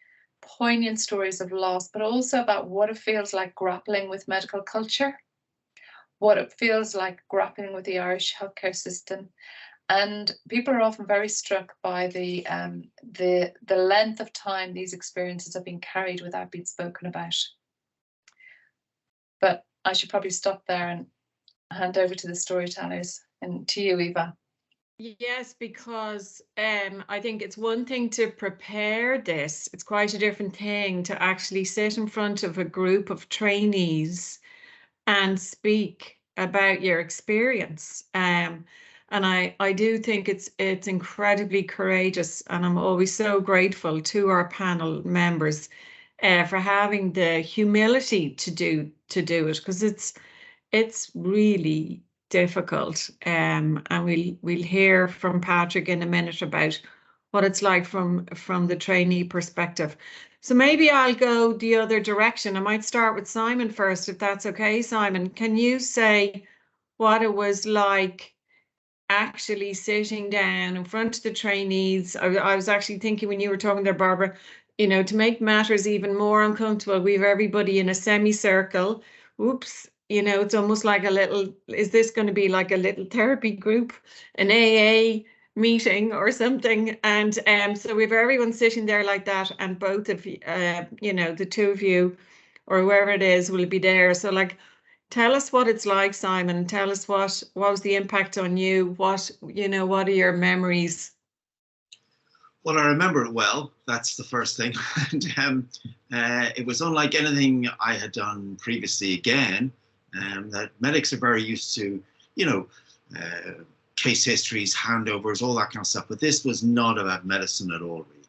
poignant stories of loss, but also about what it feels like grappling with medical culture, what it feels like grappling with the Irish healthcare system. And people are often very struck by the length of time these experiences have been carried without being spoken about. But I should probably stop there and hand over to the storytellers, and to you, Eva. Yes, because I think it's one thing to prepare this. It's quite a different thing to actually sit in front of a group of trainees and speak about your experience. And I do think it's incredibly courageous, and I'm always so grateful to our panel members for having the humility to do it, because it's really difficult. And we'll hear from Patrick in a minute about what it's like from the trainee perspective. So maybe I'll go the other direction. I might start with Simon first, if that's okay. Simon, can you say what it was like actually sitting down in front of the trainees? I was actually thinking when you were talking there, Barbara, you know, to make matters even more uncomfortable, we have everybody in a semicircle. Oops, you know, it's almost like a little, is this going to be like a little therapy group, an AA meeting or something? And so we have everyone sitting there like that, and both of you, you know, the two of you or whoever it is will be there. So like, tell us what it's like, Simon. Tell us what was the impact on you? What, you know, what are your memories? Well, I remember it well. That's the first thing. And it was unlike anything I had done previously again. That medics are very used to, you know, case histories, handovers, all that kind of stuff. But this was not about medicine at all, really.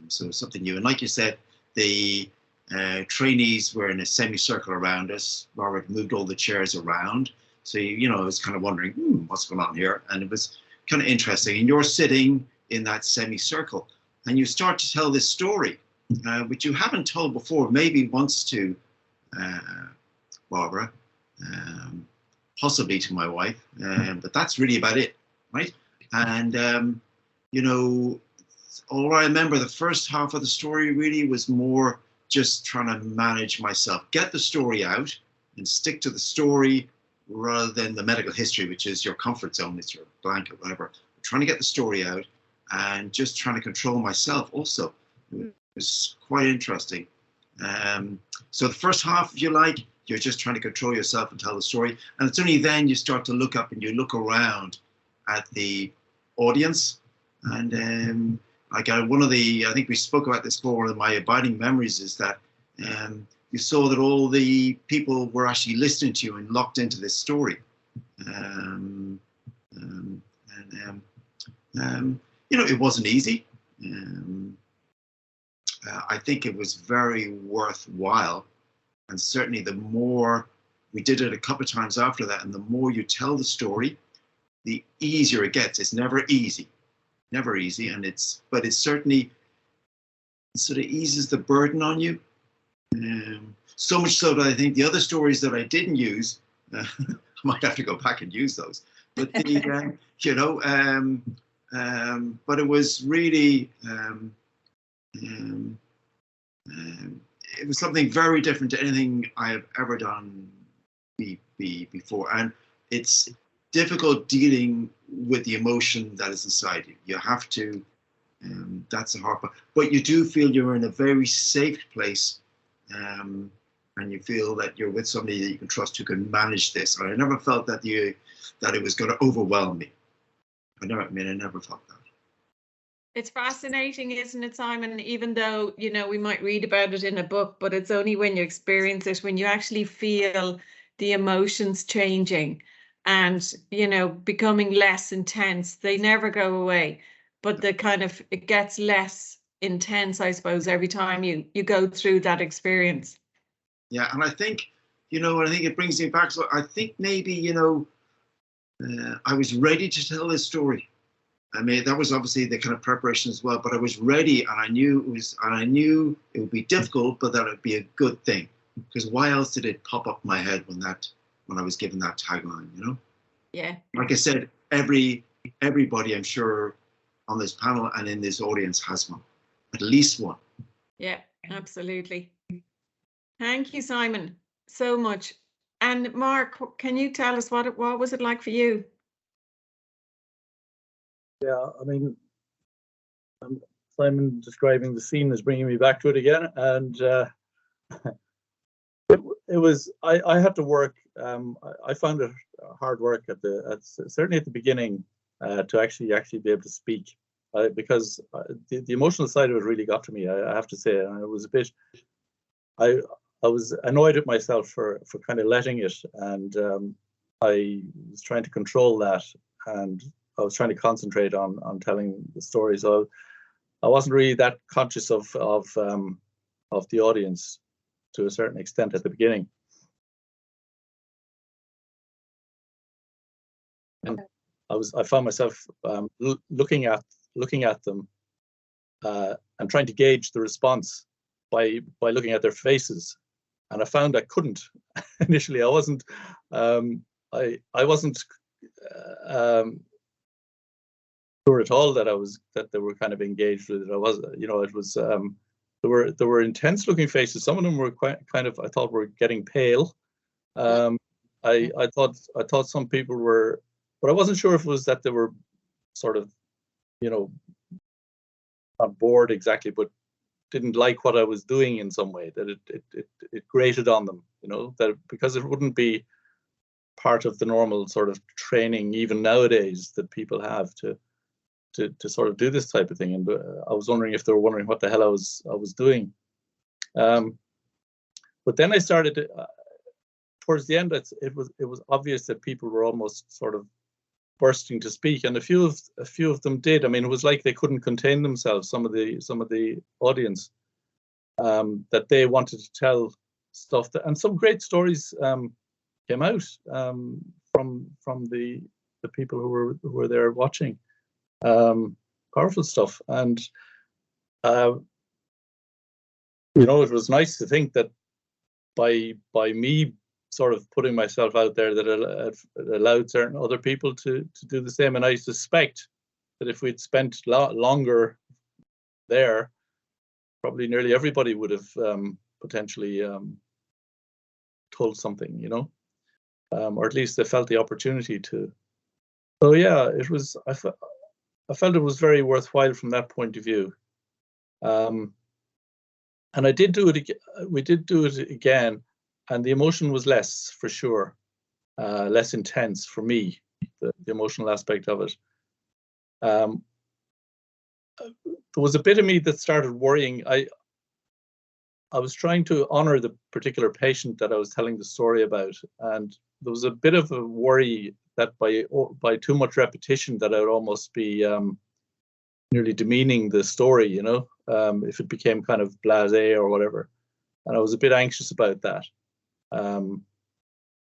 So it's something new. And like you said, the trainees were in a semicircle around us. Robert moved all the chairs around. So, you know, I was kind of wondering, what's going on here? And it was kind of interesting. And you're sitting in that semicircle and you start to tell this story, which you haven't told before, maybe once to Barbara, possibly to my wife, but that's really about it, right? And, you know, all I remember, the first half of the story really was more just trying to manage myself, get the story out and stick to the story rather than the medical history, which is your comfort zone, it's your blanket, whatever. Trying to get the story out and just trying to control myself also. It was quite interesting. So the first half, if you like, you're just trying to control yourself and tell the story. And it's only then you start to look up and you look around at the audience. And I got one of the, I think we spoke about this before, one of my abiding memories is that you saw that all the people were actually listening to you and locked into this story. You know, it wasn't easy. I think it was very worthwhile. And certainly the more, we did it a couple of times after that, and the more you tell the story, the easier it gets. It's never easy, never easy. And but it certainly sort of eases the burden on you. So much so that I think the other stories that I didn't use, I might have to go back and use those. But the, you know, but it was really, it was something very different to anything I have ever done before. And it's difficult dealing with the emotion that is inside you. You have to, that's a hard part. But you do feel you're in a very safe place. And you feel that you're with somebody that you can trust who can manage this. And I never felt that that it was going to overwhelm me. I never felt that. It's fascinating, isn't it, Simon? Even though, you know, we might read about it in a book, but it's only when you experience it, when you actually feel the emotions changing and, you know, becoming less intense. They never go away, but the kind of, it gets less intense, I suppose, every time you go through that experience. Yeah, and I think, you know, I think it brings me back. So I think maybe, you know, I was ready to tell this story. I mean, that was obviously the kind of preparation as well, but I was ready and I knew it would be difficult, but that it would be a good thing. Because why else did it pop up in my head when I was given that tagline, you know? Yeah. Like I said, everybody I'm sure on this panel and in this audience has one, at least one. Yeah, absolutely. Thank you, Simon, so much. And Mark, can you tell us what was it like for you? Yeah, I mean, Simon describing the scene is bringing me back to it again, and it was. I had to work. I found it hard work certainly at the beginning to actually be able to speak, because the emotional side of it really got to me. I have to say, and it was a bit. I was annoyed at myself for kind of letting it, and I was trying to control that, and I was trying to concentrate on telling the story. So I wasn't really that conscious of the audience to a certain extent at the beginning. And I found myself looking at them and trying to gauge the response by looking at their faces. And I found I couldn't initially. I wasn't sure at all that they were kind of engaged with it. I was, you know, it was there were intense looking faces. Some of them were quite kind of, I thought, were getting pale. I thought some people were, but I wasn't sure if it was that they were sort of, you know, not bored exactly, but didn't like what I was doing in some way, that it grated on them, you know, that because it wouldn't be part of the normal sort of training even nowadays that people have to sort of do this type of thing. And I was wondering if they were wondering what the hell I was doing. But then I started towards the end. It was obvious that people were almost sort of bursting to speak, and a few of them did. I mean, it was like they couldn't contain themselves. Some of the audience, that they wanted to tell stuff, and some great stories came out from the people who were there watching. Powerful stuff, and you know, it was nice to think that by me sort of putting myself out there, that it allowed certain other people to do the same. And I suspect that if we'd spent longer there, probably nearly everybody would have potentially told something, you know, or at least they felt the opportunity to. So yeah, it was. I felt it was very worthwhile from that point of view. And I did do it. We did do it again, and the emotion was less, for sure, less intense for me. The emotional aspect of it. There was a bit of me that started worrying. I was trying to honor the particular patient that I was telling the story about, and there was a bit of a worry that by too much repetition, that I would almost be nearly demeaning the story, you know, if it became kind of blasé or whatever. And I was a bit anxious about that,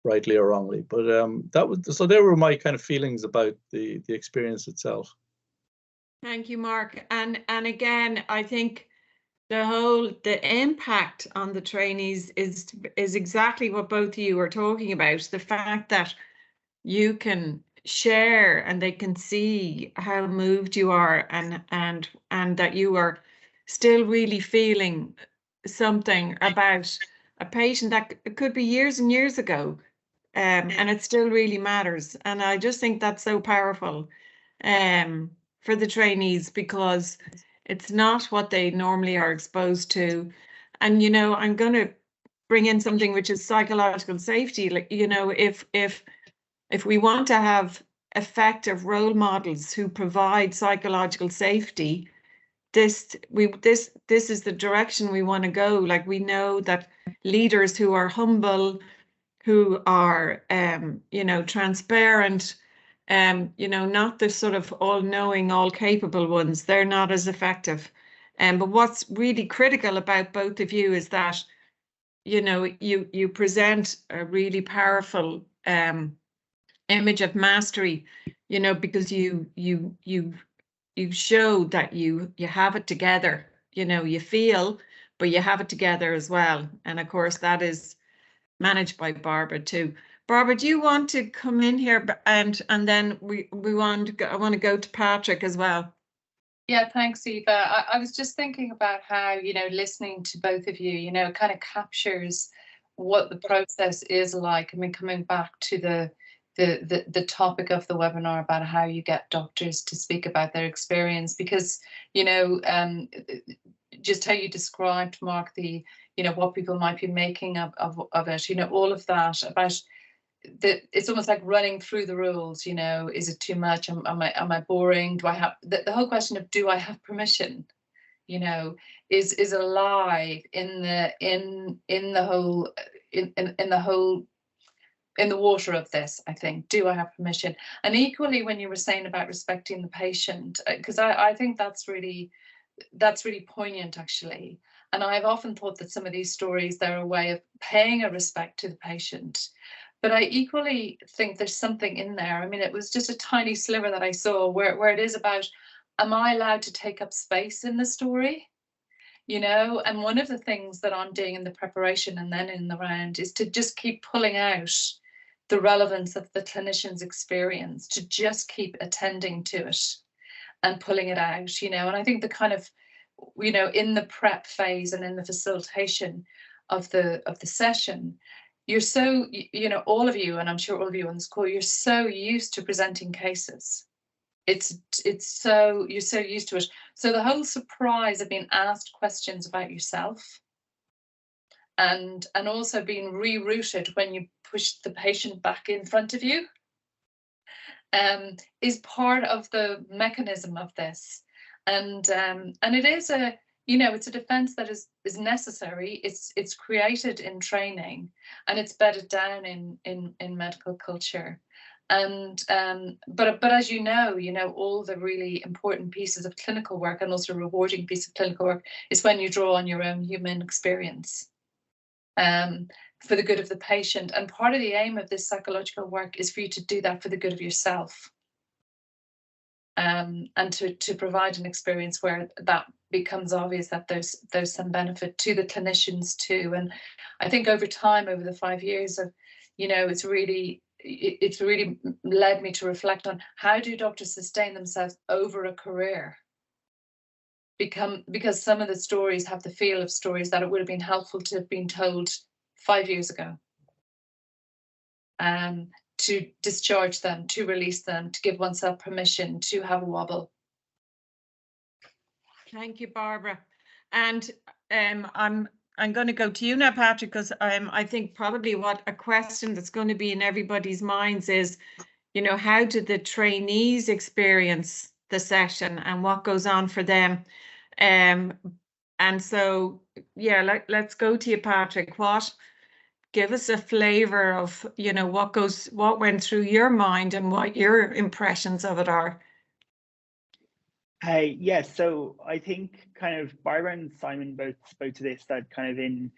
rightly or wrongly. But that was, so there were my kind of feelings about the experience itself. Thank you, Mark. And again, I think the impact on the trainees is exactly what both of you are talking about. The fact that you can share and they can see how moved you are, and that you are still really feeling something about a patient that could be years and years ago, and it still really matters. And I just think that's so powerful for the trainees, because it's not what they normally are exposed to. And, you know, I'm going to bring in something which is psychological safety. Like, you know, if we want to have effective role models who provide psychological safety, this is the direction we want to go. Like, we know that leaders who are humble, who are you know, transparent, you know, not the sort of all-knowing, all-capable ones, they're not as effective. But what's really critical about both of you is that, you know, you present a really powerful image of mastery, you know, because you show that you have it together, you know, you feel, but you have it together as well. And of course, that is managed by Barbara too. Barbara, do you want to come in here, and then I want to go to Patrick as well. Yeah, thanks, Eva. I was just thinking about how, you know, listening to both of you, you know, kind of captures what the process is like. I mean, coming back to the topic of the webinar about how you get doctors to speak about their experience, because, you know, just how you described, Mark, the, you know, what people might be making of it, you know, all of that about it's almost like running through the rules, you know, is it too much? Am I boring? Do I have the whole question of, do I have permission, you know, is alive in the water of this, I think. Do I have permission? And equally, when you were saying about respecting the patient, because I think that's really poignant, actually. And I've often thought that some of these stories, they're a way of paying a respect to the patient. But I equally think there's something in there. I mean, it was just a tiny sliver that I saw where it is about, am I allowed to take up space in the story? You know, and one of the things that I'm doing in the preparation and then in the round is to just keep pulling out the relevance of the clinician's experience, to just keep attending to it and pulling it out, you know. And I think the kind of, you know, in the prep phase and in the facilitation of the session, you're so, you know, all of you, and I'm sure all of you on this call, you're so used to presenting cases. It's so, you're so used to it. So the whole surprise of being asked questions about yourself, and also being rerouted when you push the patient back in front of you, is part of the mechanism of this. And it is a, you know, it's a defense that is necessary. It's created in training, and it's bedded down in medical culture. And but as you know, all the really important pieces of clinical work and also rewarding piece of clinical work is when you draw on your own human experience for the good of the patient. And part of the aim of this psychological work is for you to do that for the good of yourself. And to provide an experience where that becomes obvious that there's some benefit to the clinicians too. And I think over time, over the 5 years of, it's really led me to reflect on how do doctors sustain themselves over a career? Because some of the stories have the feel of stories that it would have been helpful to have been told 5 years ago. To discharge them, to release them, to give oneself permission to have a wobble. Thank you, Barbara. And I'm going to go to you now, Patrick, because I think probably what a question that's going to be in everybody's minds is, how did the trainees experience the session and what goes on for them? And so, yeah, let's go to you, Patrick. Give us a flavor of, what went through your mind and what your impressions of it are. Yes, so I think kind of Barbara and Simon both spoke to this, that kind of in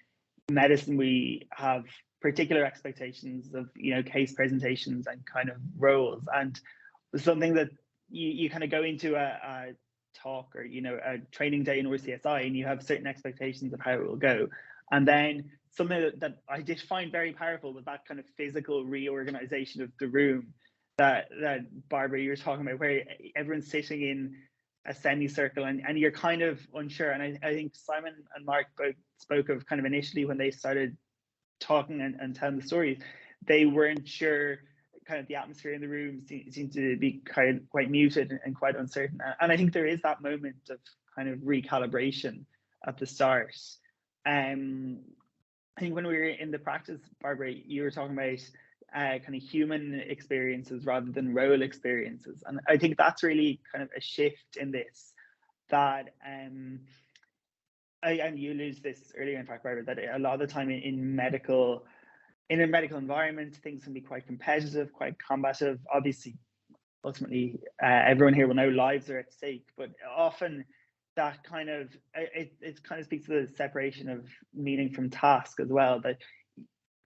medicine we have particular expectations of, case presentations and kind of roles, and something that you kind of go into a talk or, a training day in RCSI and you have certain expectations of how it will go. And then something that I did find very powerful was that kind of physical reorganization of the room that Barbara, you were talking about, where everyone's sitting in a semicircle and you're kind of unsure. And I think Simon and Mark both spoke of kind of initially when they started talking and telling the stories, they weren't sure, kind of the atmosphere in the room seemed to be quite muted and quite uncertain. And I think there is that moment of kind of recalibration at the start. I think when we were in the practice, Barbara, you were talking about kind of human experiences rather than role experiences. And I think that's really kind of a shift in this, that and you alluded this earlier, in fact, Barbara, that a lot of the time in a medical environment, things can be quite competitive, quite combative. Obviously, ultimately, everyone here will know lives are at stake, but often that kind of, it kind of speaks to the separation of meaning from task as well, that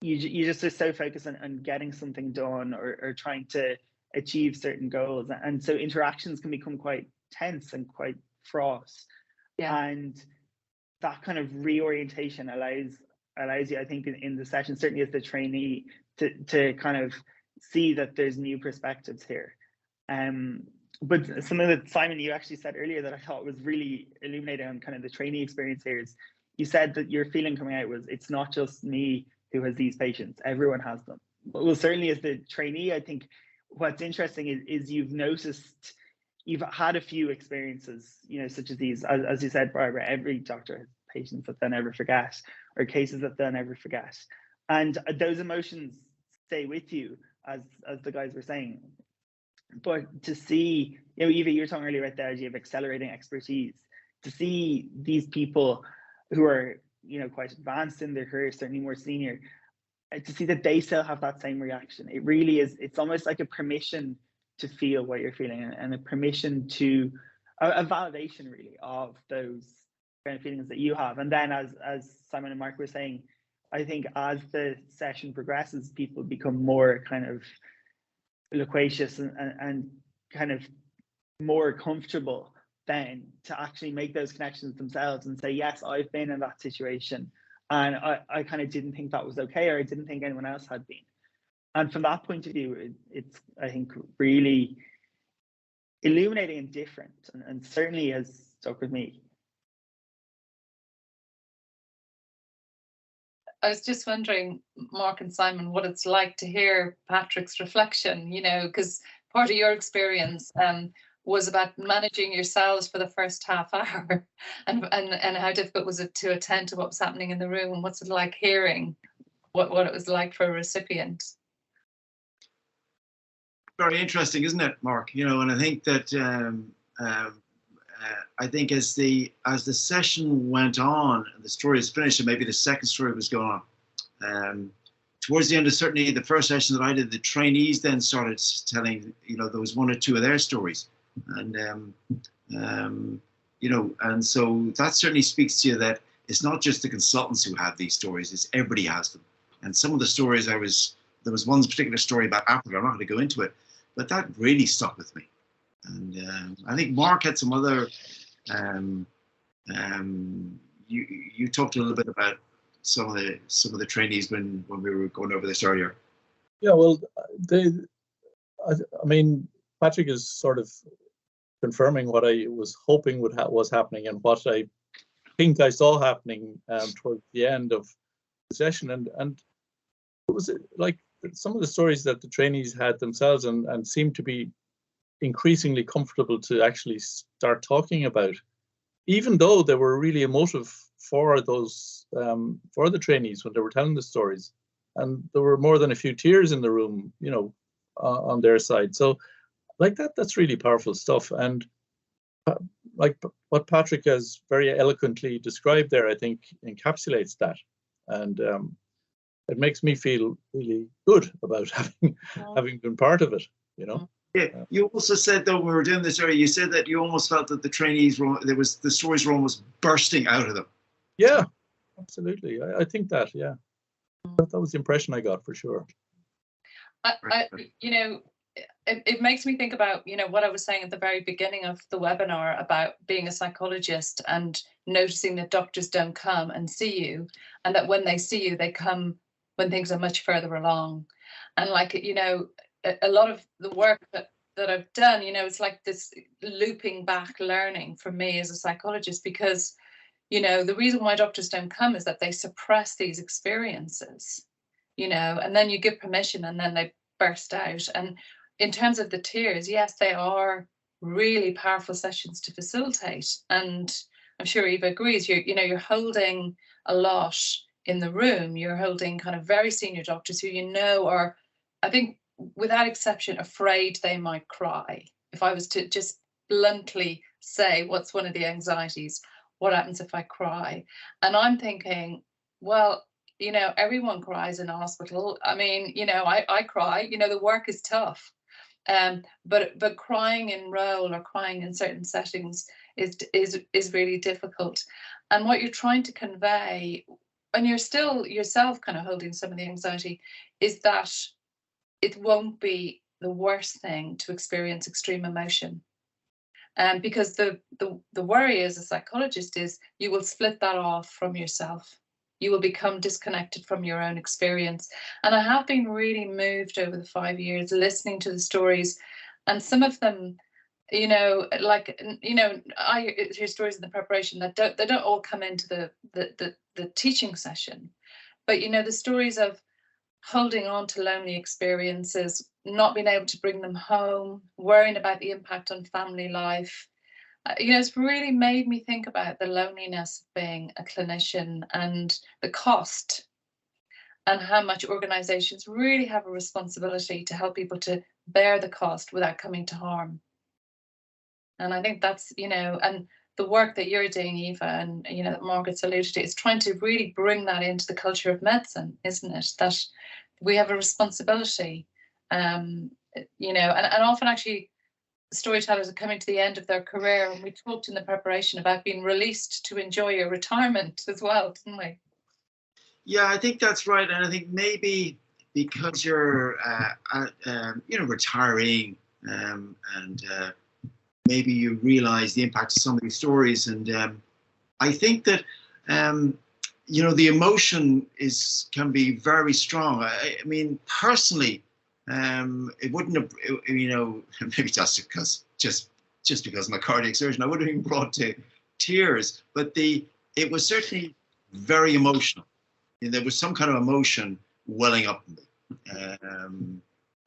you just are so focused on getting something done or trying to achieve certain goals. And so interactions can become quite tense and quite fraught. Yeah. And that kind of reorientation allows you, I think, in the session, certainly as the trainee, to kind of see that there's new perspectives here. But something that Simon, you actually said earlier that I thought was really illuminating on kind of the trainee experience here is, you said that your feeling coming out was, it's not just me who has these patients, everyone has them. Well, certainly as the trainee, I think what's interesting is you've noticed, you've had a few experiences, such as these, as you said, Barbara, every doctor has patients that they'll never forget, or cases that they'll never forget. And those emotions stay with you, as the guys were saying. But to see, Eva, you were talking earlier about the idea of accelerating expertise, to see these people who are, quite advanced in their career, certainly more senior, to see that they still have that same reaction. It really is, it's almost like a permission to feel what you're feeling, and a permission to, a validation really of those kind of feelings that you have. And then as Simon and Mark were saying, I think as the session progresses, people become more kind of loquacious and kind of more comfortable then to actually make those connections themselves and say, yes, I've been in that situation and I kind of didn't think that was okay, or I didn't think anyone else had been. And from that point of view, it's I think really illuminating and different, and certainly has stuck with me. I was just wondering, Mark and Simon, what it's like to hear Patrick's reflection, because part of your experience was about managing yourselves for the first half hour, and how difficult was it to attend to what was happening in the room, and what's it like hearing what it was like for a recipient? Very interesting, isn't it, Mark? And I think that I think as the session went on and the story is finished, and maybe the second story was going on, towards the end of certainly the first session that I did, the trainees then started telling, there was one or two of their stories. And, and so that certainly speaks to you that it's not just the consultants who have these stories, it's everybody has them. And some of the stories there was one particular story about Africa, I'm not going to go into it, but that really stuck with me. And I think Mark had some other, you talked a little bit about some of the trainees when we were going over this earlier. Yeah, well, I mean, Patrick is sort of confirming what I was hoping was happening and what I think I saw happening towards the end of the session, and it was like some of the stories that the trainees had themselves and seemed to be increasingly comfortable to actually start talking about, even though they were really emotive for those for the trainees when they were telling the stories, and there were more than a few tears in the room, on their side. So like that's really powerful stuff, and like what Patrick has very eloquently described there, I think encapsulates that, and it makes me feel really good about having been part of it, Yeah, you also said, though, when we were doing this earlier, you said that you almost felt that the trainees the stories were almost bursting out of them. Yeah, absolutely. I think that, yeah, that was the impression I got for sure. It makes me think about, what I was saying at the very beginning of the webinar about being a psychologist and noticing that doctors don't come and see you, and that when they see you, they come when things are much further along. And like, a lot of the work that I've done, it's like this looping back learning for me as a psychologist, because, the reason why doctors don't come is that they suppress these experiences, and then you give permission and then they burst out. And in terms of the tears, yes, they are really powerful sessions to facilitate. And I'm sure Eva agrees, you're holding a lot in the room. You're holding kind of very senior doctors who are, I think, without exception, afraid they might cry. If I was to just bluntly say, what's one of the anxieties? What happens if I cry? And I'm thinking, well, everyone cries in a hospital. I mean, I cry, the work is tough. But crying in role or crying in certain settings is really difficult. And what you're trying to convey, and you're still yourself kind of holding some of the anxiety, is that it won't be the worst thing to experience extreme emotion. Because the worry as a psychologist is you will split that off from yourself. You will become disconnected from your own experience. And I have been really moved over the 5 years listening to the stories, and some of them, I hear stories in the preparation that they don't all come into the teaching session, but the stories of holding on to lonely experiences, not being able to bring them home, worrying about the impact on family life. It's really made me think about the loneliness of being a clinician and the cost, and how much organizations really have a responsibility to help people to bear the cost without coming to harm. And I think that's, and the work that you're doing, Eva, and, that Margaret's alluded to, is trying to really bring that into the culture of medicine, isn't it? That we have a responsibility, and often actually storytellers are coming to the end of their career, and we talked in the preparation about being released to enjoy your retirement as well, didn't we? Yeah, I think that's right. And I think maybe because you're, retiring, and maybe you realize the impact of some of these stories. And I think that, the emotion can be very strong. I mean, personally, it wouldn't have, maybe just because I'm a cardiac surgeon, I wouldn't have been brought to tears, but it was certainly very emotional. And there was some kind of emotion welling up in me.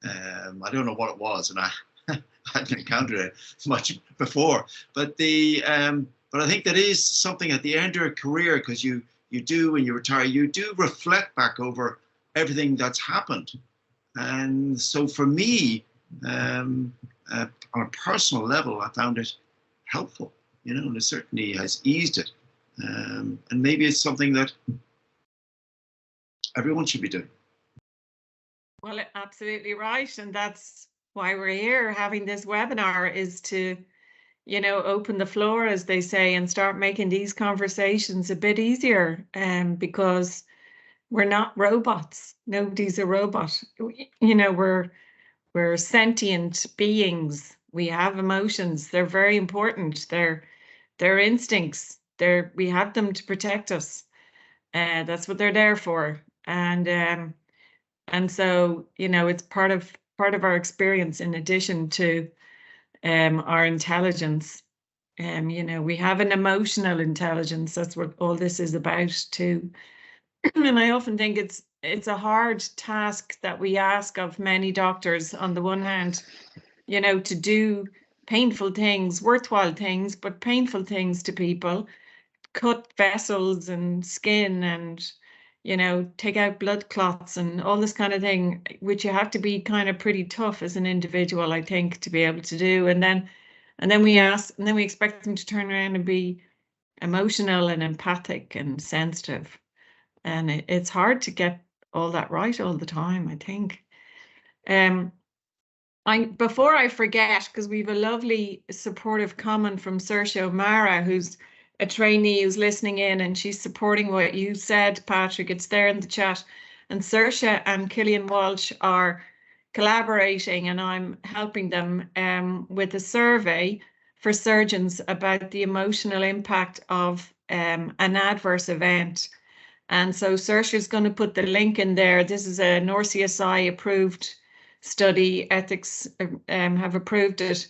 I don't know what it was, and I hadn't encountered it much before. But but I think that is something at the end of your career, because you do, when you retire, you do reflect back over everything that's happened. And so for me, on a personal level, I found it helpful, and it certainly has eased it. And maybe it's something that everyone should be doing. Well, absolutely right. And that's why we're here having this webinar, is to, you know, open the floor, as they say, and start making these conversations a bit easier. Because we're not robots. Nobody's a robot. You know, we're sentient beings. We have emotions. They're very important. They're instincts. We have them to protect us. That's what they're there for. And so, you know, it's part of our experience, in addition to our intelligence. You know, we have an emotional intelligence. That's what all this is about too. And I often think it's a hard task that we ask of many doctors, on the one hand, you know, to do painful things, worthwhile things, but painful things to people, cut vessels and skin and, you know, take out blood clots and all this kind of thing, which you have to be kind of pretty tough as an individual, I think, to be able to do. And then we expect them to turn around and be emotional and empathic and sensitive. And it's hard to get all that right all the time, I think. Before I forget, because we have a lovely supportive comment from Saoirse O'Mara, who's a trainee who's listening in, and she's supporting what you said, Patrick. It's there in the chat. And Saoirse and Killian Walsh are collaborating, and I'm helping them with a survey for surgeons about the emotional impact of an adverse event. And so Saoirse is going to put the link in there. This is an RCSI approved study. Ethics have approved it.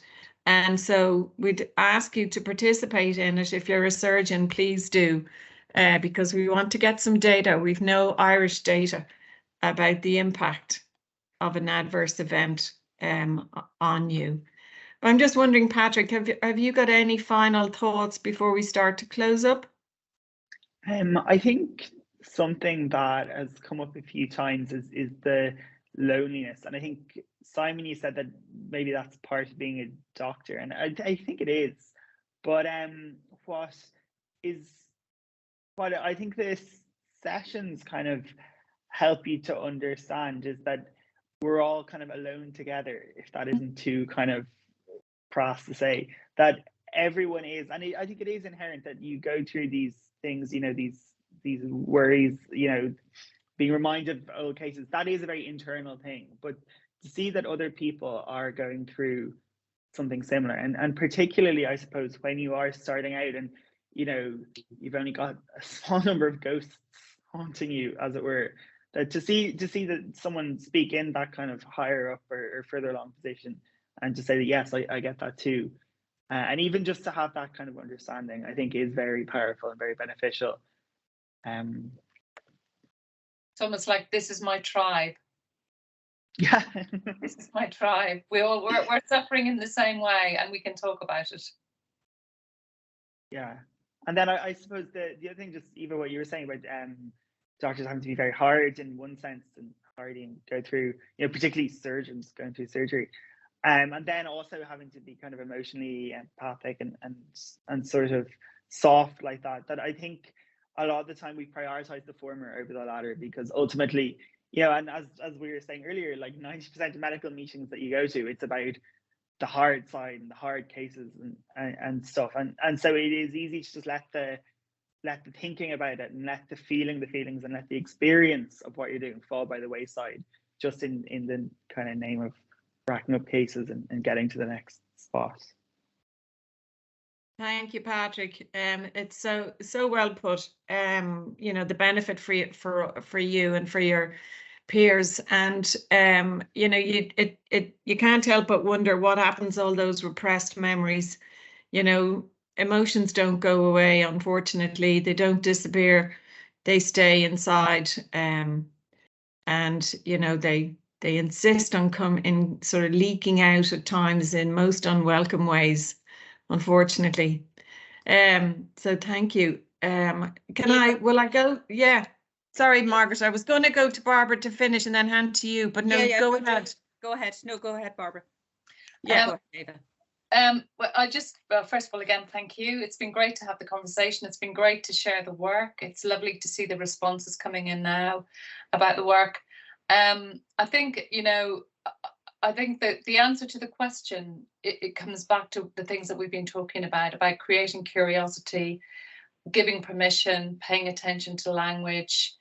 And so we'd ask you to participate in it. If you're a surgeon, please do, because we want to get some data. We've no Irish data about the impact of an adverse event on you. I'm just wondering, Patrick, have you got any final thoughts before we start to close up? I think something that has come up a few times is the loneliness. And I think, Simon, you said that maybe that's part of being a doctor, and I think it is. But what I think this sessions kind of help you to understand is that we're all kind of alone together, if that isn't too kind of crass to say, that everyone is. And I think it is inherent that you go through these things, you know, these worries, you know, being reminded of old cases. That is a very internal thing. But to see that other people are going through something similar, and particularly, I suppose, when you are starting out and, you know, you've only got a small number of ghosts haunting you, as it were, that to see that someone speak in that kind of higher up or further along position, and to say that, yes, I get that too. And even just to have that kind of understanding, I think, is very powerful and very beneficial. It's almost like, this is my tribe. Yeah. This is my tribe. We're suffering in the same way, and we can talk about it. Yeah. And then I suppose the other thing, just even what you were saying about doctors having to be very hard in one sense, and hard and go through, you know, particularly surgeons going through surgery. And then also having to be kind of emotionally empathic and sort of soft like that. That I think a lot of the time we prioritize the former over the latter, because ultimately, you know, and as we were saying earlier, like 90% of medical meetings that you go to, it's about the hard side and the hard cases and stuff. And so it is easy to just let the thinking about it and let the feelings and let the experience of what you're doing fall by the wayside, just in the kind of name of racking up cases and getting to the next spot. Thank you, Patrick. It's so well put. You know, the benefit for you and for your peers, and you know, you can't help but wonder what happens, all those repressed memories. You know, emotions don't go away, unfortunately. They don't disappear. They stay inside. And you know, they insist on sort of leaking out at times in most unwelcome ways, unfortunately. So thank you. Will I go? Yeah. Sorry, Margaret, I was going to go to Barbara to finish and then hand to you, but no, go ahead. Go ahead. No, go ahead, Barbara. Yeah. Go ahead, Ava. Well, first of all, again, thank you. It's been great to have the conversation. It's been great to share the work. It's lovely to see the responses coming in now about the work. I think, I think that the answer to the question, it comes back to the things that we've been talking about creating curiosity, giving permission, paying attention to language,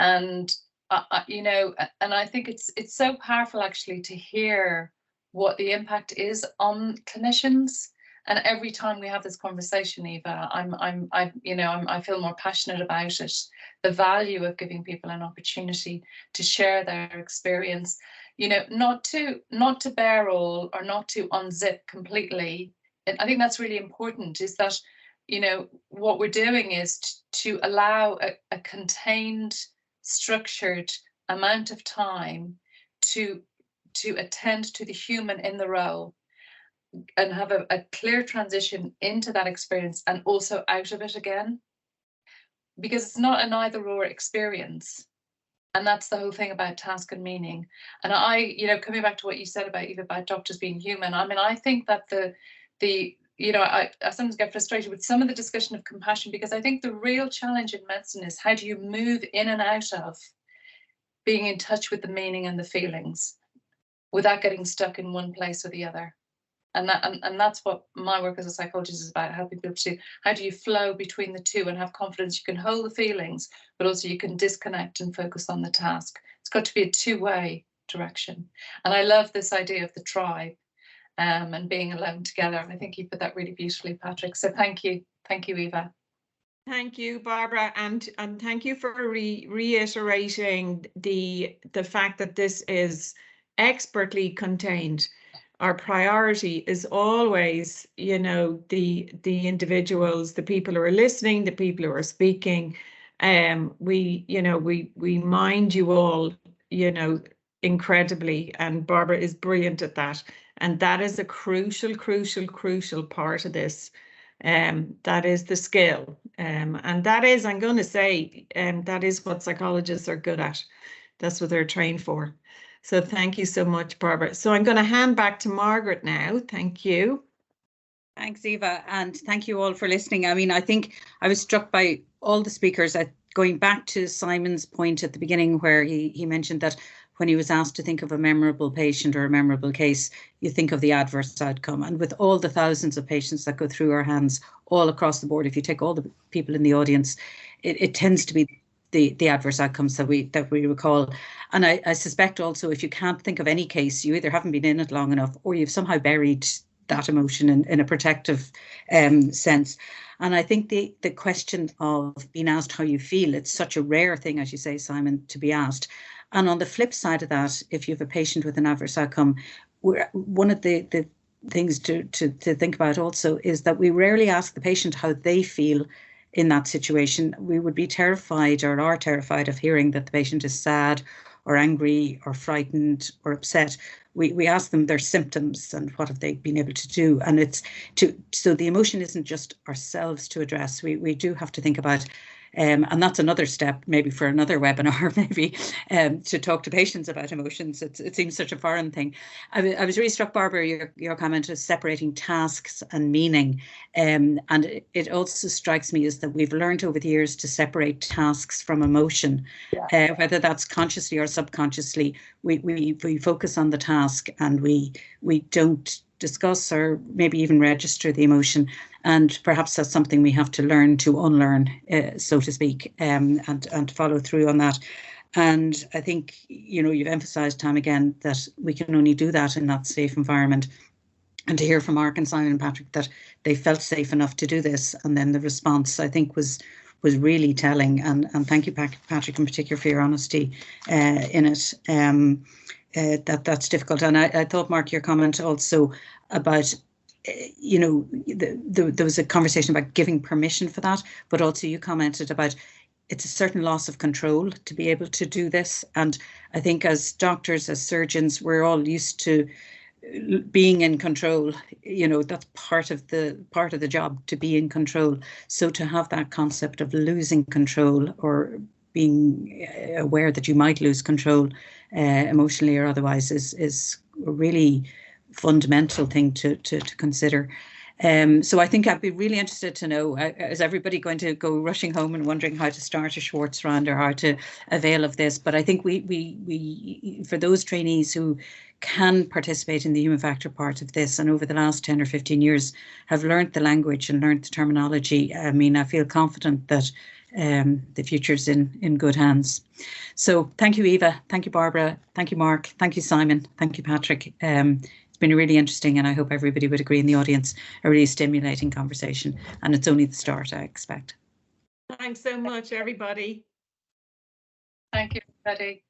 and and I think it's so powerful actually to hear what the impact is on clinicians. And every time we have this conversation, Eva, I feel more passionate about it. The value of giving people an opportunity to share their experience, not to bear all or not to unzip completely. And I think that's really important. Is that what we're doing is to allow a contained, structured amount of time to attend to the human in the role and have a clear transition into that experience and also out of it again, because it's not an either or experience. And that's the whole thing about task and meaning. And coming back to what you said about doctors being human, I think that I sometimes get frustrated with some of the discussion of compassion, because I think the real challenge in medicine is how do you move in and out of being in touch with the meaning and the feelings without getting stuck in one place or the other. And that's what my work as a psychologist is about, helping people to, how do you flow between the two and have confidence you can hold the feelings, but also you can disconnect and focus on the task. It's got to be a two-way direction. And I love this idea of the tribe and being alone together. And I think you put that really beautifully, Patrick. So thank you, Eva. Thank you, Barbara, and thank you for reiterating the fact that this is expertly contained. Our priority is always, the individuals, the people who are listening, the people who are speaking. We mind you all, incredibly, and Barbara is brilliant at that. And that is a crucial part of this. That is the skill. And that is, I'm going to say, that is what psychologists are good at. That's what they're trained for. So thank you so much, Barbara. So I'm going to hand back to Margaret now. Thank you. Thanks, Eva. And thank you all for listening. I think I was struck by all the speakers, going back to Simon's point at the beginning, where he mentioned that when he was asked to think of a memorable patient or a memorable case, you think of the adverse outcome. And with all the thousands of patients that go through our hands all across the board, if you take all the people in the audience, it tends to be the adverse outcomes that we recall. And I suspect also, if you can't think of any case, you either haven't been in it long enough or you've somehow buried that emotion in a protective sense. And I think the question of being asked how you feel, it's such a rare thing, as you say, Simon, to be asked. And on the flip side of that, if you have a patient with an adverse outcome, one of the things to think about also is that we rarely ask the patient how they feel in that situation. We would be terrified or are terrified of hearing that the patient is sad or angry or frightened or upset. We ask them their symptoms and what have they been able to do. And so the emotion isn't just ourselves to address. We do have to think about, and that's another step, maybe for another webinar, maybe to talk to patients about emotions. It seems such a foreign thing. I was really struck, Barbara, your comment of separating tasks and meaning. And it also strikes me as that we've learned over the years to separate tasks from emotion, whether that's consciously or subconsciously. We focus on the task and we don't discuss or maybe even register the emotion. And perhaps that's something we have to learn to unlearn, so to speak, and follow through on that. And I think, you've emphasised time again that we can only do that in that safe environment. And to hear from Mark and Simon and Patrick that they felt safe enough to do this, and then the response, I think, was really telling. And thank you, Patrick, in particular, for your honesty in it. That's difficult. And I thought, Mark, your comment also about, there was a conversation about giving permission for that, but also you commented about it's a certain loss of control to be able to do this. And I think as doctors, as surgeons, we're all used to being in control. That's part of the job, to be in control. So to have that concept of losing control or being aware that you might lose control emotionally or otherwise is a really fundamental thing to consider. So I think I'd be really interested to know, is everybody going to go rushing home and wondering how to start a Schwartz round or how to avail of this? But I think we for those trainees who can participate in the human factor part of this, and over the last 10 or 15 years have learnt the language and learnt the terminology, I mean, I feel confident that the future's in good hands. So thank you, Eva. Thank you, Barbara. Thank you, Mark. Thank you, Simon. Thank you, Patrick. It's been really interesting, and I hope everybody would agree in the audience, a really stimulating conversation, and it's only the start, I expect. Thanks so much, everybody. Thank you, everybody.